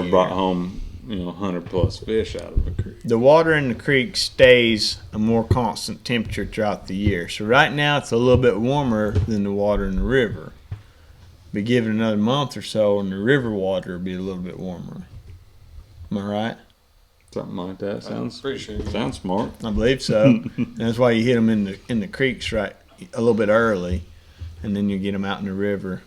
brought home 100+ fish out of a creek. The water in the creek stays a more constant temperature throughout the year. So right now it's a little bit warmer than the water in the river. But give it another month or so and the river water will be a little bit warmer. Am I right? Something like that. Sounds pretty sure. Sounds smart. I believe so. And that's why you hit them in the creeks right a little bit early, and then you get them out in the river.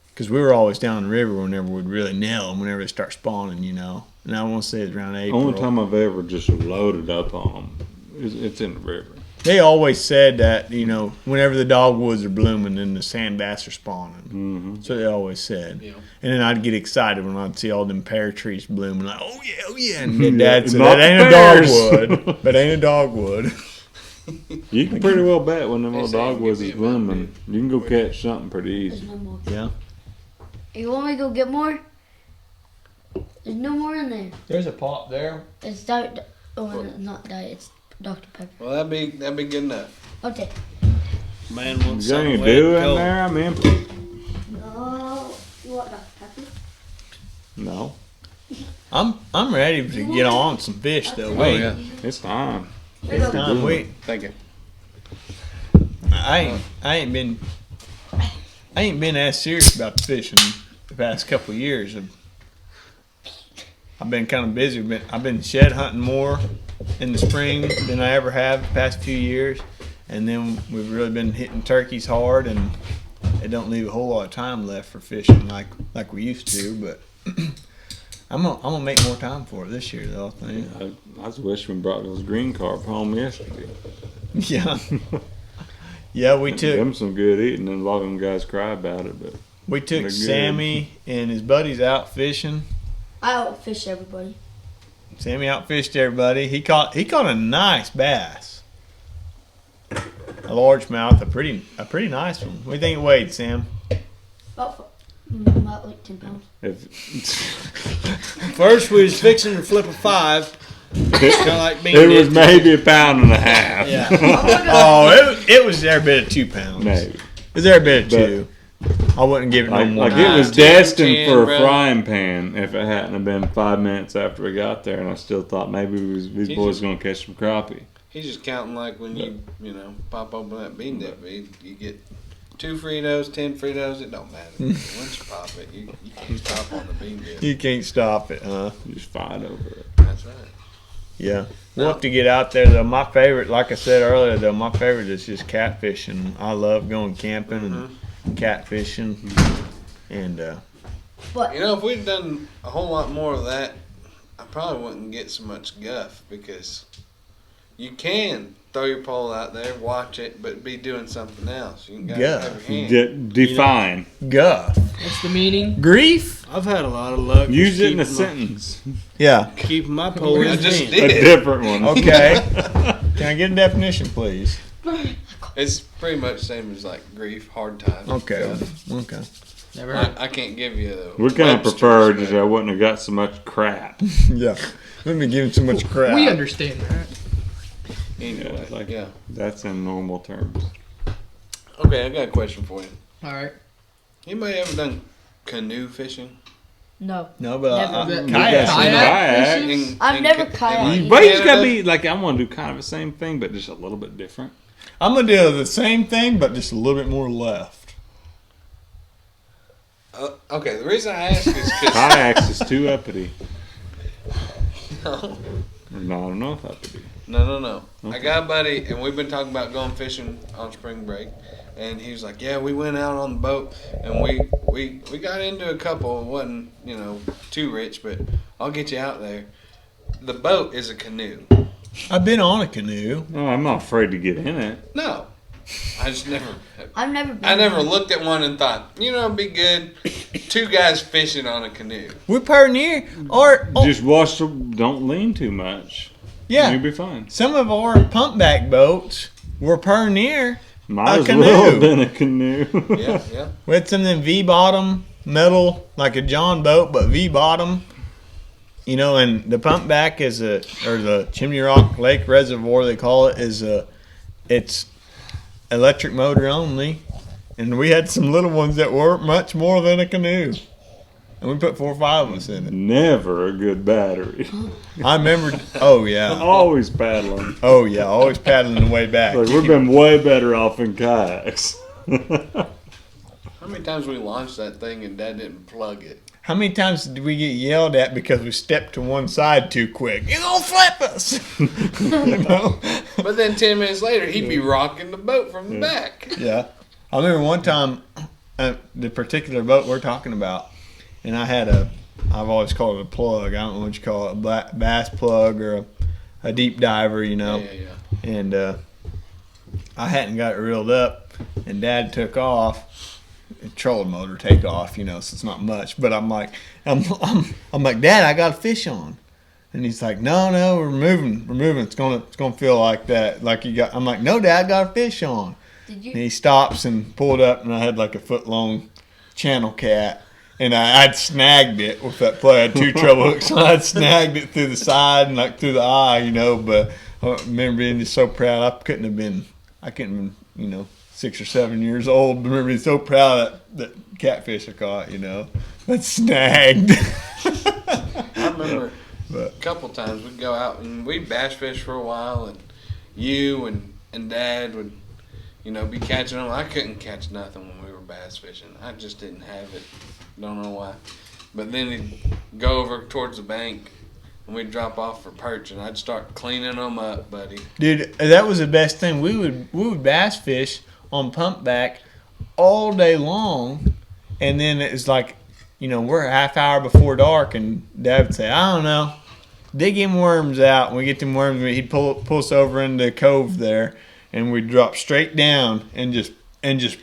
Because we were always down the river whenever we'd really nail them, whenever they start spawning, And I want to say it's around April. Only time I've ever just loaded up on them, it's in the river. They always said that, whenever the dogwoods are blooming, then the sand bass are spawning. Mm-hmm. So they always said. Yeah. And then I'd get excited when I'd see all them pear trees blooming, like, oh yeah. And then Dad said, that ain't a dogwood. That ain't a dogwood. You can pretty well bet when them little dogwoods is blooming, you can go catch something pretty easy. No more. Yeah. You want me to go get more? There's no more in there. There's a pot there. It's diet. Oh, not diet. It's Dr. Pepper. Well, that'd be good enough. Okay. Man wants You got any something dew wet and in cold. there? I'm empty. No. You want Dr. Pepper? No. I'm ready to get on some fish though. Oh Wait. yeah. It's time. It's time. Wait. Thank you. I ain't been as serious about the fishing the past couple of years. I've been kind of busy. I've been shed hunting more in the spring than I ever have the past few years, and then we've really been hitting turkeys hard, and it don't leave a whole lot of time left for fishing like we used to. But I'm gonna make more time for it this year, though. I think. I just wish we brought those green carp home yesterday. Yeah. Yeah, we took them some good eating, and a lot of them guys cry about it, but we took Sammy and his buddies out fishing. I outfish everybody. Sammy outfished everybody. He caught a nice bass. largemouth, a pretty nice one. What do you think it weighed, Sam? About like 10 pounds. First, we was fixing to flip a 5. Kind of like being It was maybe a pound and a half. Yeah. Oh, it was there a bit of 2 pounds. Maybe. It was there a bit of 2. I wouldn't give it no more. Like it was 10, destined for a bro. frying pan if it hadn't have been 5 minutes after we got there, and I still thought maybe these boys gonna catch some crappie. He's just counting like when you pop open that bean dip feed, you get 2 Fritos, 10 Fritos. It don't matter. Once you pop it, you can't stop on the bean dip. You can't stop it, huh? You just fight over it. That's right. Yeah. We'll have to get out there, though. My favorite, like I said earlier, though, my favorite is just catfishing. I love going camping and catfishing. And, If we'd done a whole lot more of that, I probably wouldn't get so much guff because you can throw your pole out there, watch it, but be doing something else. You can have your hand. Define. guff. What's the meaning? Grief? I've had a lot of luck. Use just it in a keeping sentence. Yeah. Keeping my pole in I the just hand. did. A different one. Okay. Can I get a definition, please? It's pretty much the same as like grief, hard times. Okay. Okay. Never heard. I can't give you the. We kind of Webster's, preferred but that I wouldn't have got so much crap. Yeah. Let me give him so much crap. We understand that. Anyway, Like, yeah. That's in normal terms. Okay, I got a question for you. All right. Anybody ever done canoe fishing? No. No, but Never. kayak. Kayak. fishing? I've never kayaked. But it's gotta be like I want to do kind of the same thing, but just a little bit different. I'm going to do the same thing, but just a little bit more left. Okay, the reason I ask is because Kayaks is too uppity. no, Not enough uppity. no. I got a buddy, and we've been talking about going fishing on spring break, and he was like, "Yeah, we went out on the boat, and we got into a couple. It wasn't too rich, but I'll get you out there." The boat is a canoe. I've been on a canoe. No, I'm not afraid to get in it. No, I just never. I've never been. I never looked at one and thought, it'd be good. 2 guys fishing on a canoe. We're pioneer. Just watch. Don't lean too much. Yeah. You'll be fine. Some of our pump back boats were pioneer. Might A as canoe. well have been a canoe. Yeah. We had some of them V-bottom metal, like a John boat, but V-bottom. And the pump back or the Chimney Rock Lake Reservoir, they call it, it's electric motor only. And we had some little ones that were much more than a canoe. And we put 4 or 5 of us in it. Never a good battery. I remember, oh yeah. Always paddling. Oh yeah, always paddling the way back. Like, we've been way better off in kayaks. How many times we launched that thing and Dad didn't plug it? How many times did we get yelled at because we stepped to one side too quick? You're gonna flip us! But then 10 minutes later, he'd be rocking the boat from the back. Yeah. I remember one time, the particular boat we're talking about, and I've always called it a plug. I don't know what you call it, a bass plug or a deep diver, Yeah. And I hadn't got it reeled up, and Dad took off. Trolling motor take off, so it's not much. But I'm like, Dad, I got a fish on, and he's like, No, we're moving. It's gonna feel like that, like you got. I'm like, No, Dad, I got a fish on. And he stops and pulled up, and I had like a foot long channel cat, and I'd snagged it with that play. I had 2 treble hooks, so I'd snagged it through the side and like through the eye, But I remember being just so proud. I couldn't have been, 6 or 7 years old. I remember being so proud of that catfish I caught, That's snagged. I remember a couple times we'd go out and we'd bass fish for a while, and you and Dad would, be catching them. I couldn't catch nothing when we were bass fishing. I just didn't have it. Don't know why. But then he'd go over towards the bank, and we'd drop off for perch, and I'd start cleaning them up, buddy. Dude, that was the best thing. We would bass fish on pump back all day long, and then it was like, we're a half hour before dark, and Dad would say, I don't know, dig them worms out. And we get them worms, he'd pull us over in the cove there, and we'd drop straight down and just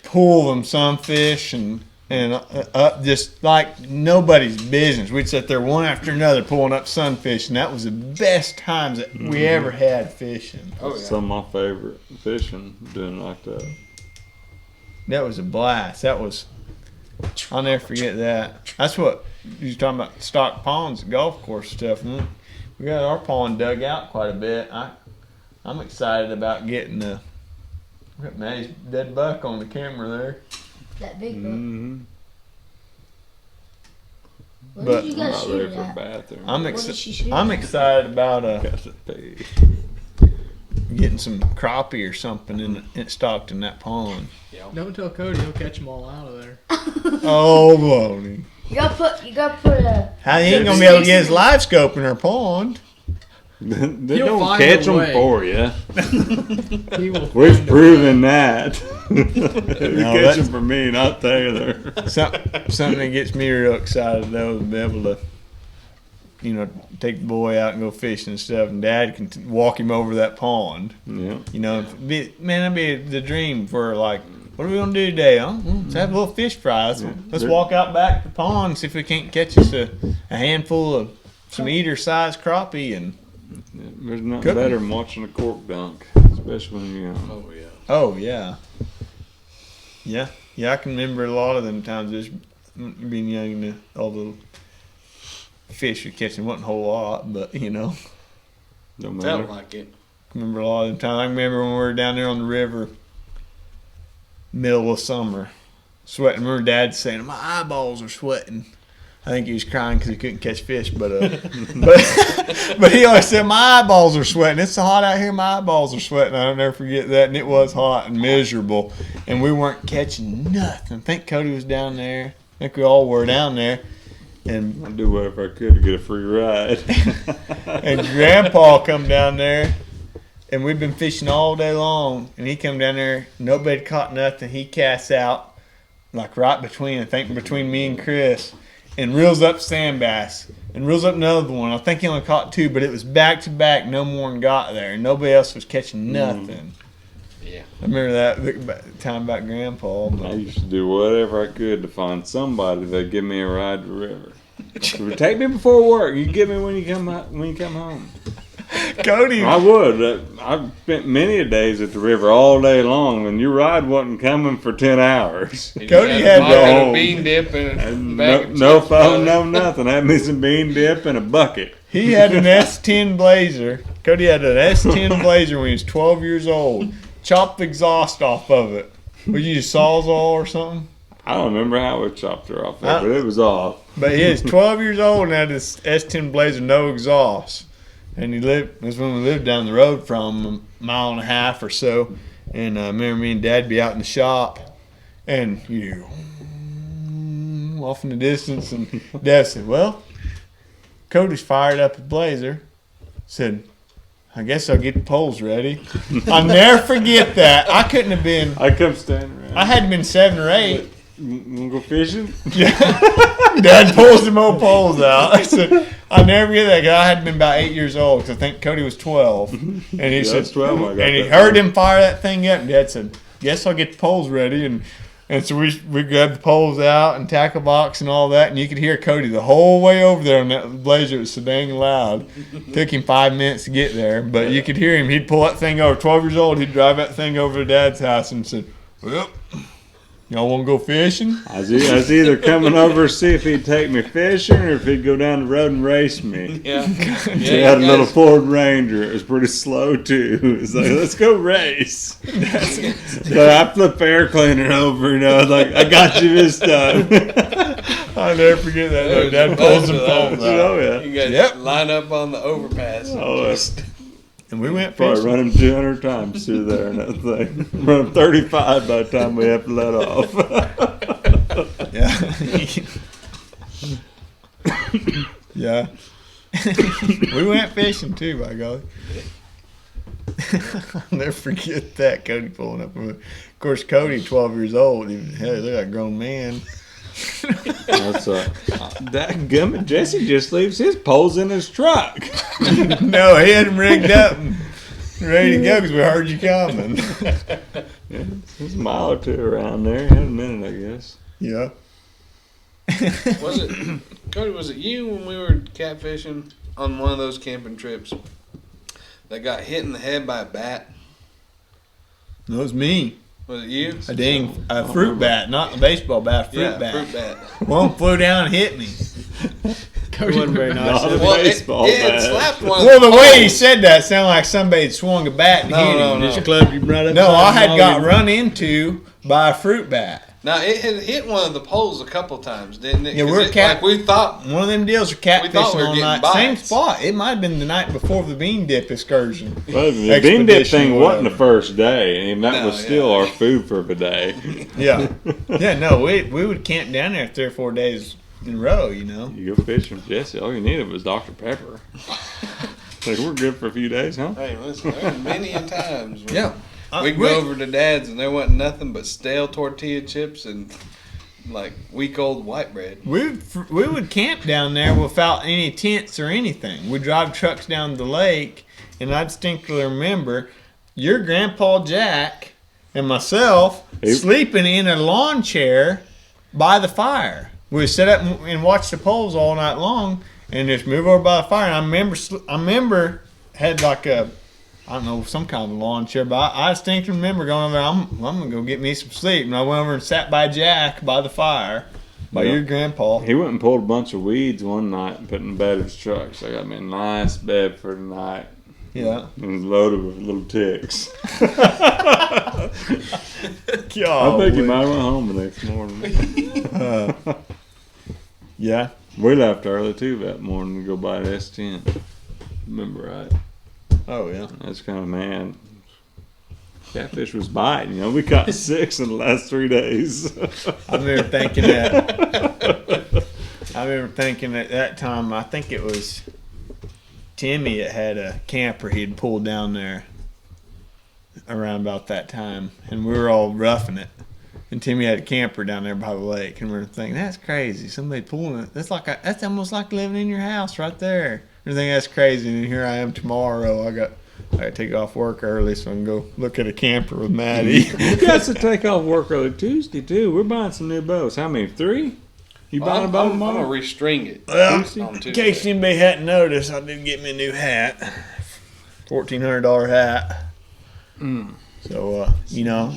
pull them some fish, and and up just like nobody's business. We'd sit there one after another pulling up sunfish, and that was the best times that we ever had fishing. Oh, yeah. Some of my favorite fishing doing like that. That was a blast. That was, I'll never forget that. That's what you was talking about, stock ponds, golf course stuff. We got our pond dug out quite a bit. I'm excited about getting we got Maddie's dead buck on the camera there. That big boat. Mm-hmm. What But did you I'm guys not shoot ready it for a at? bathroom. I'm What did she shoot I'm at? excited about Got to pee. getting some crappie or something in stocked in that pond. Don't tell Cody, he'll catch them all out of there. Oh, baloney. You gotta put a. How he ain't gonna be able to get his live scope in our pond? They He'll don't find catch a them way. for you. He will We've find a proven that. You catch that's- them for me, not Taylor. Something that gets me real excited though is to be able to, take the boy out and go fishing and stuff, and Dad can walk him over that pond. Yeah. That'd be the dream for like, what are we gonna do today? Let's have a little fish fry. Let's walk out back to the pond and see if we can't catch us a handful of some eater-sized crappie and. There's nothing Cook 'em. better than watching a cork dunk, especially when you're young. Oh, yeah. Oh yeah. Yeah. I can remember a lot of them times just being young and all the fish you're catching wasn't a whole lot, but Don't Felt matter. like it. remember a lot of them times. I remember when we were down there on the river, middle of summer, sweating. I remember Dad saying, "My eyeballs are sweating." I think he was crying because he couldn't catch fish, but he always said, "My eyeballs are sweating. It's so hot out here. My eyeballs are sweating." I'll never forget that. And it was hot and miserable, and we weren't catching nothing. I think Cody was down there. I think we all were down there, and I'd do whatever I could to get a free ride. and Grandpa come down there, and we've been fishing all day long, and he come down there. Nobody caught nothing. He casts out like right between me and Chris. And reels up sand bass and reels up another one. I think he only caught 2, but it was back to back. No more than got there. Nobody else was catching nothing. Yeah. I remember that time about Grandpa. I But used to do whatever I could to find somebody that'd give me a ride to the river. Take me before work. You get me when you come home. Cody, I would. I've spent many days at the river all day long, and your ride wasn't coming for 10 hours. Cody had to a go. bean dip and a And bag no of chips, phone, brother. no nothing. I had me some bean dip and a bucket. he had an S10 Blazer. Cody had an S10 Blazer when he was 12 years old. Chopped the exhaust off of it. Was you use Sawzall or something? I don't remember how we chopped her off there, but it was off. But he was 12 years old and had this S10 Blazer, no exhaust. And that's when we lived down the road from a mile and a half or so. And I remember me and Dad be out in the shop, and you off in the distance, and Dad said, "Well, Cody's fired up his Blazer." Said, "I guess I'll get the poles ready." I'll never forget that. I couldn't have been. I kept standing around. I hadn't been 7 or 8. You wanna go fishing? Dad pulls them old poles out. I said, "I'll never get that guy." I had been about 8 years old because I think Cody was 12. And he Yeah, said, that's 12 when I got and he that heard far. him fire that thing up. And Dad said, "Guess I'll get the poles ready." And so we grabbed the poles out and tackle box and all that. And you could hear Cody the whole way over there on that Blazer. It was so dang loud. Took him 5 minutes to get there. But you could hear him. He'd pull that thing over. 12 years old, he'd drive that thing over to Dad's house and said, "Well, y'all want to go fishing?" I was either coming over to see if he'd take me fishing or if he'd go down the road and race me. Yeah. He had a little Ford Ranger. It was pretty slow too. It's like, let's go race. So I flipped air cleaner over, like, I got you this time. I'll never forget that. Though. Dad pulls them poles out. Oh yeah. You guys Yep. line up on the overpass. Oh, that's And we went probably fishing. run him 200 times through there and that thing. Run him 35 by the time we have to let off. Yeah. Yeah. We went fishing too, by golly. I'll never forget that. Cody pulling up. Of course, Cody, 12 years old. Hell, look like a grown man. That's that gummit. Jesse just leaves his poles in his truck. No, he had them rigged up and ready to go because we heard you coming. Yeah, there's a mile or two around there. Had a minute, I guess. Yeah. Was it Cody? Was it you when we were catfishing on one of those camping trips that got hit in the head by a bat? That was me. Was it you? A fruit bat, not a baseball bat, a fruit bat. Fruit bat. One flew down and hit me. It wasn't very nice. Not a Well, baseball it bat. slapped one. Well, of the the way he poles. said that sounded like somebody had swung a bat and hit him. no. Just club you right up. No, I had got run into by a fruit bat. Now it had hit one of the poles a couple times, didn't it? Yeah, 'Cause we're like we thought. One of them deals are We thought catfishing we were all getting night. Same bites. spot. It might have been the night before the bean dip excursion. Well, the bean dip Expedition thing or wasn't the whatever. first day, and that No, was still yeah. our food for the day. Yeah. Yeah, no, we would camp down there 3 or 4 days in a row, you know. You go fishing with Jesse, all you needed was Dr. Pepper. Like, we're good for a few days, huh? Hey, listen, there were many a times. when Yeah. We'd go over to Dad's and there wasn't nothing but stale tortilla chips and like week-old white bread. We would camp down there without any tents or anything. We'd drive trucks down the lake, and I distinctly remember your grandpa Jack and myself sleeping in a lawn chair by the fire. We would sit up and watch the poles all night long, and just move over by the fire. And I remember had like a, I don't know, some kind of lawn chair, but I distinctly remember going over there, I'm going to go get me some sleep. And I went over and sat by Jack by the fire, by your grandpa. He went and pulled a bunch of weeds one night and put in the bed of his truck. So I got me a nice bed for the night. Yeah. It was loaded with little ticks. I God, think he might have went home the next morning. yeah. We left early, too, that morning to go buy an S10. Remember right? Oh, yeah. That's kind of man. Catfish was biting. You know, we caught 6 in the last 3 days. I remember thinking that. I remember thinking at that time, I think it was Timmy that had a camper he'd pulled down there around about that time, and we were all roughing it. And Timmy had a camper down there by the lake, and we were thinking, that's crazy. Somebody pulling it. That's almost like living in your house right there. We think that's crazy, and then here I am tomorrow. I got to take off work early so I can go look at a camper with Maddie. You got to take off work early Tuesday, too. We're buying some new boats. How many? 3? You buying a boat I'm tomorrow? gonna restring it. Well, on in Tuesday. case anybody hadn't noticed, I did get me a new hat, $1,400 hat. So you know,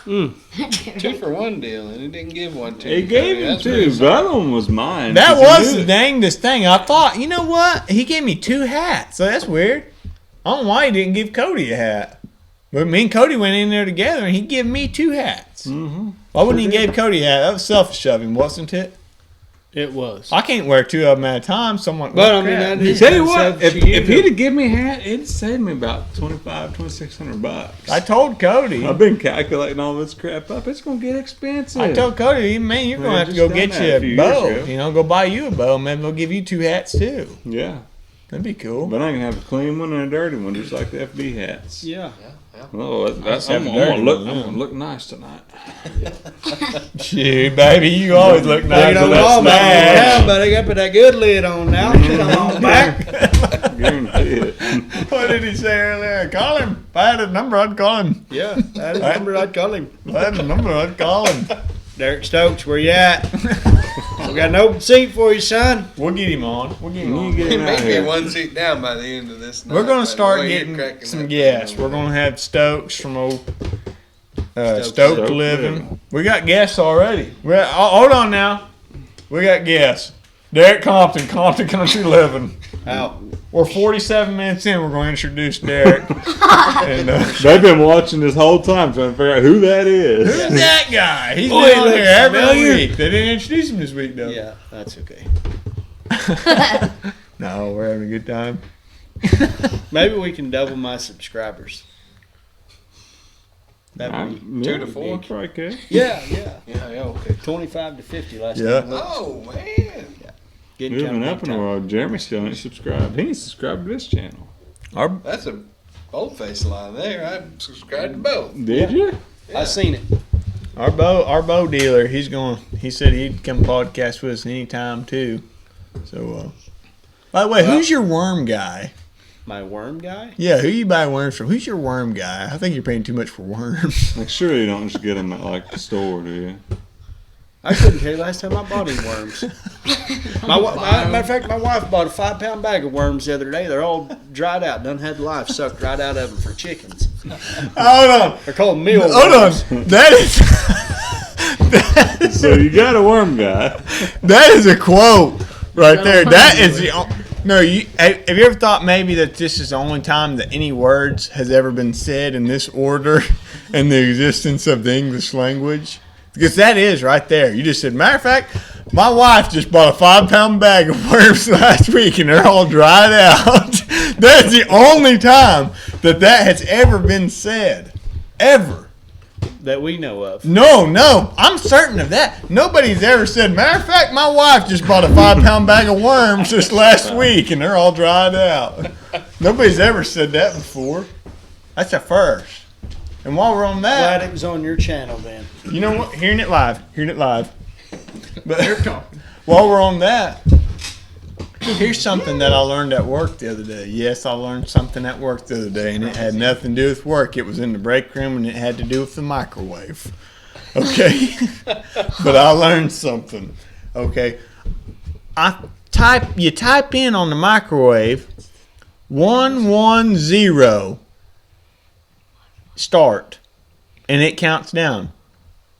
2-for-1 deal, and he didn't give one to He you, gave Cody. him That's 2. pretty The other one was mine. that 'cause he was knew the it. dangest thing. I thought, you know what? He gave me 2 hats, so that's weird. I don't know why he didn't give Cody a hat. But me and Cody went in there together, and he gave me 2 hats. Mm-hmm. Why wouldn't he give Cody a hat? That was selfish of him, wasn't it? It was. I can't wear 2 of them at a time. Someone, But I mean, I did Tell you what, selfish if of you, he'd have given me a hat, it'd saved me about $2,600. I told Cody. I've been calculating all this crap up. It's gonna get expensive. I told Cody, man, you're gonna Yeah, have to just go done get that you a a few bow. years ago. You know, go buy you a bow. Maybe they'll give you 2 hats too. Yeah, That'd be cool. but I can have a clean one and a dirty one, just like the FB hats. Yeah. Oh, that's, have I'm, a I'm gonna dirty look. one, I'm yeah. gonna look nice tonight. Shoot, baby, you always look nice. You don't with that know about smash. now, but I got put that good lid on now. Sit on back. Guarantee it. What did he say earlier? Call him. If I had a number, I'd call him. Yeah, that is the number I'd call him. If I had a number, I'd call him. Derek Stokes, where you at? We got an open seat for you, son. We'll get him on. We'll get him You on. get He him out may be here. 1 seat down by the end of this night. We're by gonna the start way you're getting cracking some that guests. thing We're open. gonna have Stokes from old Stoked Stoked Living. Living. We got guests already. Hold on now. We got guests. Derek Compton, Compton Country Living. Out. We're 47 minutes in. We're going to introduce Derek. And They've been watching this whole time trying to figure out who that is. who's that guy? He's Boy, been he on looks here every familiar. week. They didn't introduce him this week though. Yeah, that's okay. No, we're having a good time. Maybe we can double my subscribers. That'd be 2 to 4? Probably could. yeah. Yeah, okay. 25 to 50 last Yeah. time. I looked. Oh, man. Getting Moving kinda up in big the time. world. Jeremy still ain't subscribed. He ain't subscribed to this channel. That's a bold-faced line there. I subscribed to both. Did you? I seen it. Our bow dealer, he said he'd come podcast with us anytime too. So by the way, who's your worm guy? My worm guy? Yeah, who you buy worms from? Who's your worm guy? I think you're paying too much for worms. Like, sure you don't just get them at like the store, do you? I couldn't tell you last time I bought any worms. Matter of fact, my wife bought a 5-pound bag of worms the other day. They're all dried out, done had the life sucked right out of them for chickens. Hold on. They're called meal Hold worms. on. That is. So you got a worm guy. That is a quote right there. That is the. No, have you ever thought maybe that this is the only time that any words has ever been said in this order in the existence of the English language? Because that is right there. You just said, matter of fact, my wife just bought a 5-pound bag of worms last week and they're all dried out. That is the only time that has ever been said. Ever. That we know of. No, I'm certain of that. Nobody's ever said, matter of fact, my wife just bought a 5-pound bag of worms this last week and they're all dried out. Nobody's ever said that before. That's a first. And while we're on that, Glad it was on your channel then. you know what? Hearing it live. But while we're on that, here's something that I learned at work the other day. Yes, I learned something at work the other day, and it had nothing to do with work. It was in the break room, and it had to do with the microwave. Okay? But I learned something. Okay? You type in on the microwave 110 start, and it counts down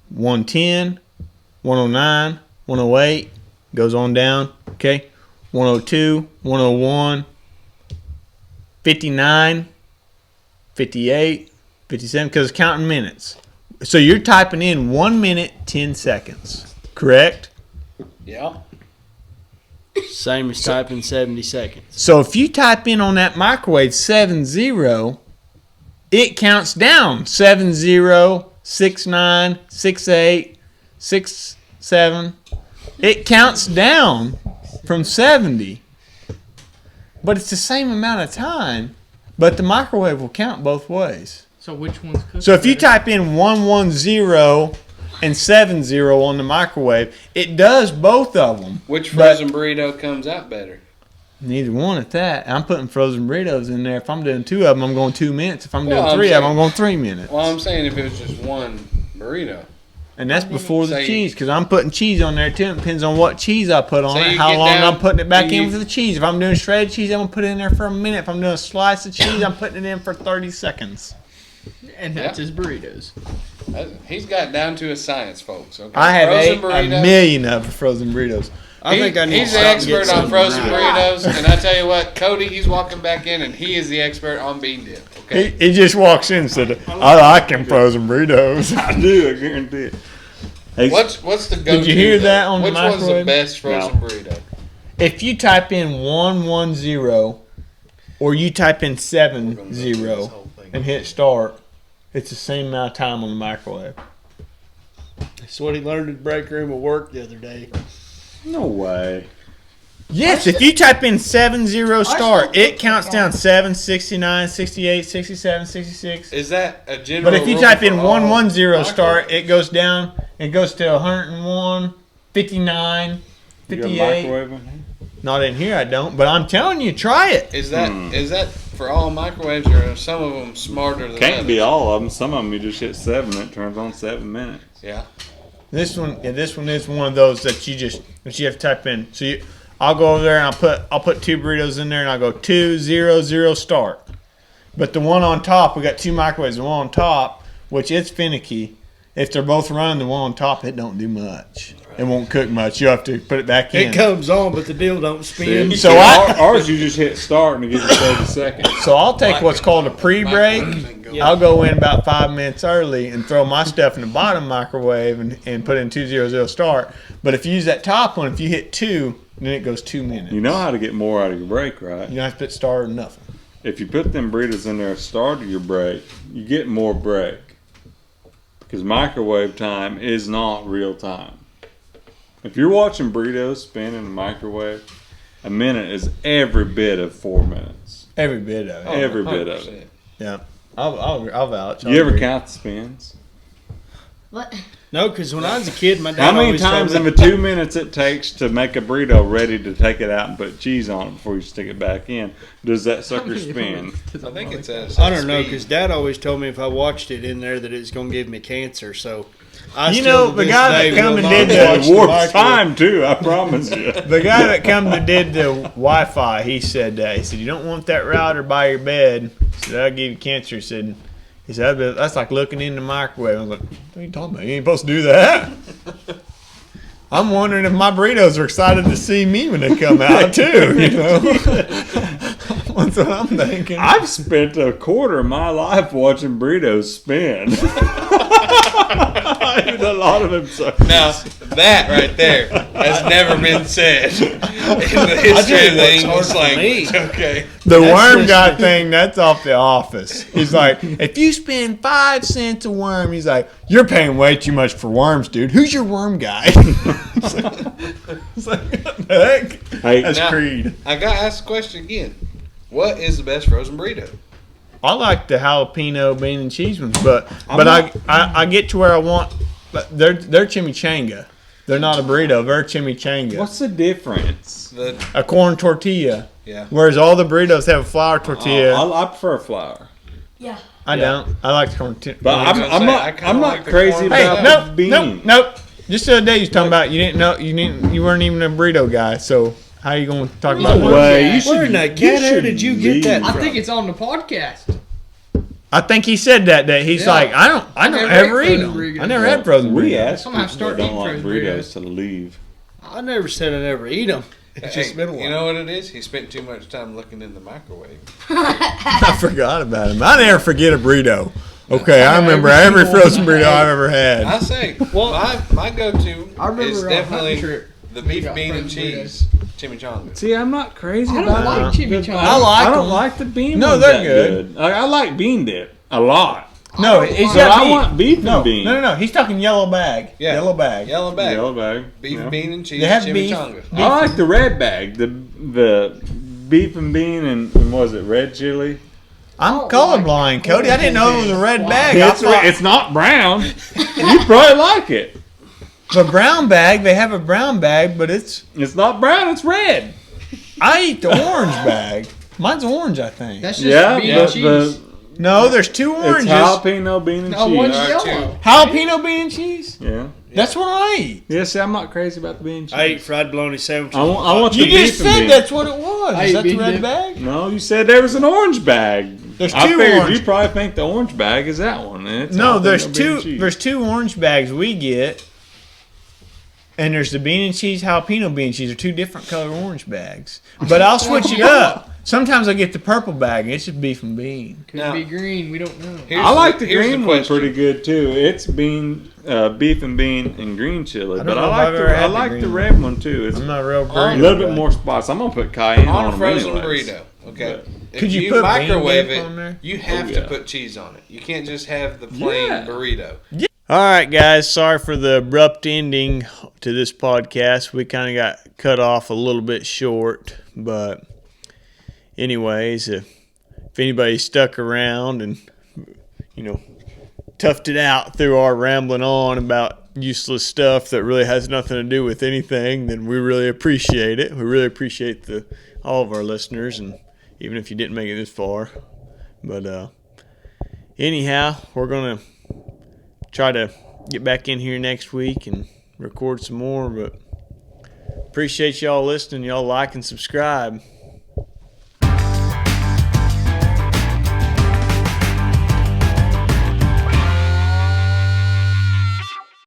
110, 109, 108, goes on down. Okay? 102, 101, 59, 58, 57, because it's counting minutes. So you're typing in 1 minute, 10 seconds. Correct? Yeah. Same as typing 70 seconds. So if you type in on that microwave 70, it counts down 70, 69, 68, 67. It counts down from 70. But it's the same amount of time, but the microwave will count both ways. So which one's cooking? So if you type in 110 and 70 on the microwave, it does both of them. Which frozen burrito comes out better? Neither one at that. I'm putting frozen burritos in there. If I'm doing 2 of them, I'm going 2 minutes. If I'm doing 3 of them, I'm going 3 minutes. Well, I'm saying if it was just one burrito. And that's before the So you- cheese, because I'm putting cheese on there too. It depends on what cheese I put on So it, you how get long down- I'm putting it back you- in with the cheese. If I'm doing shredded cheese, I'm going to put it in there for a minute. If I'm doing a slice of cheese, I'm putting it in for 30 seconds. And that's his burritos. He's got down to a science, folks. Okay? I have Frozen a million of frozen burritos. I think I need He's to the stop and get expert on some frozen right. burritos, and I tell you what, Cody, he's walking back in, and he is the expert on bean dip. Okay, He just walks in and said, I like them frozen burritos. I do, I guarantee it. Hey, what's the go-to? Did you hear though? that on the Which one's the microwave? best frozen burrito? If you type in 110 or you type in 70 and hit start, it's the same amount of time on the microwave. That's what he learned in the break room at work the other day. no way. Yes, if you type in 70 start, it counts down 7, 69, 68, 67, 66. Is that a general? But if you rule type in for all 110 start, microwaves? it goes down. It goes to 101, 59, You got a 58. microwave in here? Not in here, I don't. But I'm telling you, try it. Is that for all microwaves, or are some of them smarter than Can't others? be all of them. Some of them you just hit 7 and it turns on 7 minutes. Yeah. This one is one of those that you have to type in. So I'll go over there and I'll put 2 burritos in there and I'll go 200 start. But the one on top, we got 2 microwaves. The one on top, which it's finicky. If they're both running, the one on top, it don't do much. It won't cook much. You have to put it back in. It comes on, but the deal don't spin. So ours you just hit start and it gives you 30 seconds. So I'll take what's called a pre-break. I'll go in about 5 minutes early and throw my stuff in the bottom microwave and put in 200 start. But if you use that top one, if you hit 2, then it goes 2 minutes. You know how to get more out of your break, right? You don't have to put start or nothing. If you put them burritos in there at the start of your break, you get more break. Because microwave time is not real time. If you're watching burritos spin in the microwave, a minute is every bit of 4 minutes. Every bit of it. Every bit of 100%. it. Yeah. I'll vouch. You ever count the spins? What? No, because when I was a kid, my dad How many always told times me, in the 2 minutes it takes to make a burrito ready to take it out and put cheese on it before you stick it back in, does that sucker spin? I think it's at I don't know, because Dad always told me if I watched it in there that it was going to give me cancer. So I You still know, to the this guy that day come will and not did the watch Warped microwave. time too, I promise you. The guy that come and did the Wi-Fi, he said, you don't want that router by your bed. He said, I'll give you cancer. He said, that's like looking in the microwave. I was like, what are you talking about? You ain't supposed to do that. I'm wondering if my burritos are excited to see me when they come out too. You know, that's what I'm thinking. I've spent a quarter of my life watching burritos spin. A lot of them suck. Now, that right there has never been said in the history of the what's hard English for language. me. Okay. The That's worm just- guy thing, that's off The Office. He's like, if you spend 5 cents a worm, he's like, you're paying way too much for worms, dude. Who's your worm guy? It's like, what the heck? Hey, That's Now- Creed. I got to ask the question again. What is the best frozen burrito? I like the jalapeno bean and cheese ones, but not- I get to where I want. But they're chimichanga. They're not a burrito. They're chimichanga. what's the difference? The A corn tortilla. Yeah. Whereas all the burritos have a flour tortilla. I prefer flour. Yeah. I don't. I like the corn tortilla. But I was gonna say, I kinda I'm not like the crazy corn Hey, about nope, the bean. nope. Just the other day you was talking about you weren't even a burrito guy. So how you gonna talk about No that? way. Yeah. You should, Where in the cat hair should did you get that I from? think it's on the podcast. I think he said that he's Yeah. like I don't never ever ate eat frozen them. burritos. I never had frozen We burritos. asked I'm gonna have to people start that don't eating like frozen burritos burritos. to leave. I never said I never eat them. It's Hey, just been a while. you know what it is? He spent too much time looking in the microwave. I forgot about him. I never forget a burrito. Okay, I remember every frozen burrito I've ever had. I say, my go-to I remember is on a definitely hunting trip. the beef, got bean, and frozen cheese chimichanga. See, I'm not crazy I don't about like the- chimichanga. I like I don't them. like the bean. No, ones they're that good. I like bean dip a lot. No, it's So got I beef. want beef and No, bean. no. He's talking yellow bag. Yeah. Yellow bag. Yellow bag. Yellow bag. Beef, Yeah. bean, and cheese They have beef. chimichanga. I like the red bag. The beef and bean and what was it, red chili? I'm Oh, colorblind, like Cody. I didn't know it was a red bag. I It's, thought, it's not brown. You probably like it. the brown bag. They have a brown bag, but it's. It's not brown. It's red. I eat the orange bag. Mine's orange, I think. That's just Yeah, bean and cheese. No, there's 2 it's oranges. jalapeno bean and No, cheese. one's There are yellow. Jalapeno bean and cheese. Yeah. That's what I eat. Yeah. See, I'm not crazy about the bean and cheese. I eat fried bologna sandwiches. I want You the just beef and said bean. that's what it was. I Is eat that the beef red dip. bag? No, you said there was an orange bag. There's I 2 figured orange. you probably think the orange bag is that one. And it's No, jalapeno there's bean two. and cheese. There's 2 orange bags we get, and there's the bean and cheese, jalapeno bean and cheese. Are 2 different color orange bags. But I'll switch it up. Sometimes I get the purple bag. And it's just beef and bean. Could Now- be green. We don't know. I like the here's green one question. pretty good too. It's beef and bean and green chili, don't but know I if like I've ever had the the green red one too. It's I'm not a real a green. little bit more spice. I'm gonna put cayenne On a them frozen anyways. burrito, okay. But- If Could you put bean microwave dip it, on there? you have Oh, to yeah. put cheese on it. You can't just have the plain Yeah. burrito. All right, guys. Sorry for the abrupt ending to this podcast. We kind of got cut off a little bit short, but anyways, if anybody stuck around and toughed it out through our rambling on about useless stuff that really has nothing to do with anything, then we really appreciate it. We really appreciate all of our listeners, and even if you didn't make it this far. But anyhow, we're gonna try to get back in here next week and record some more, but appreciate y'all listening. Y'all like and subscribe.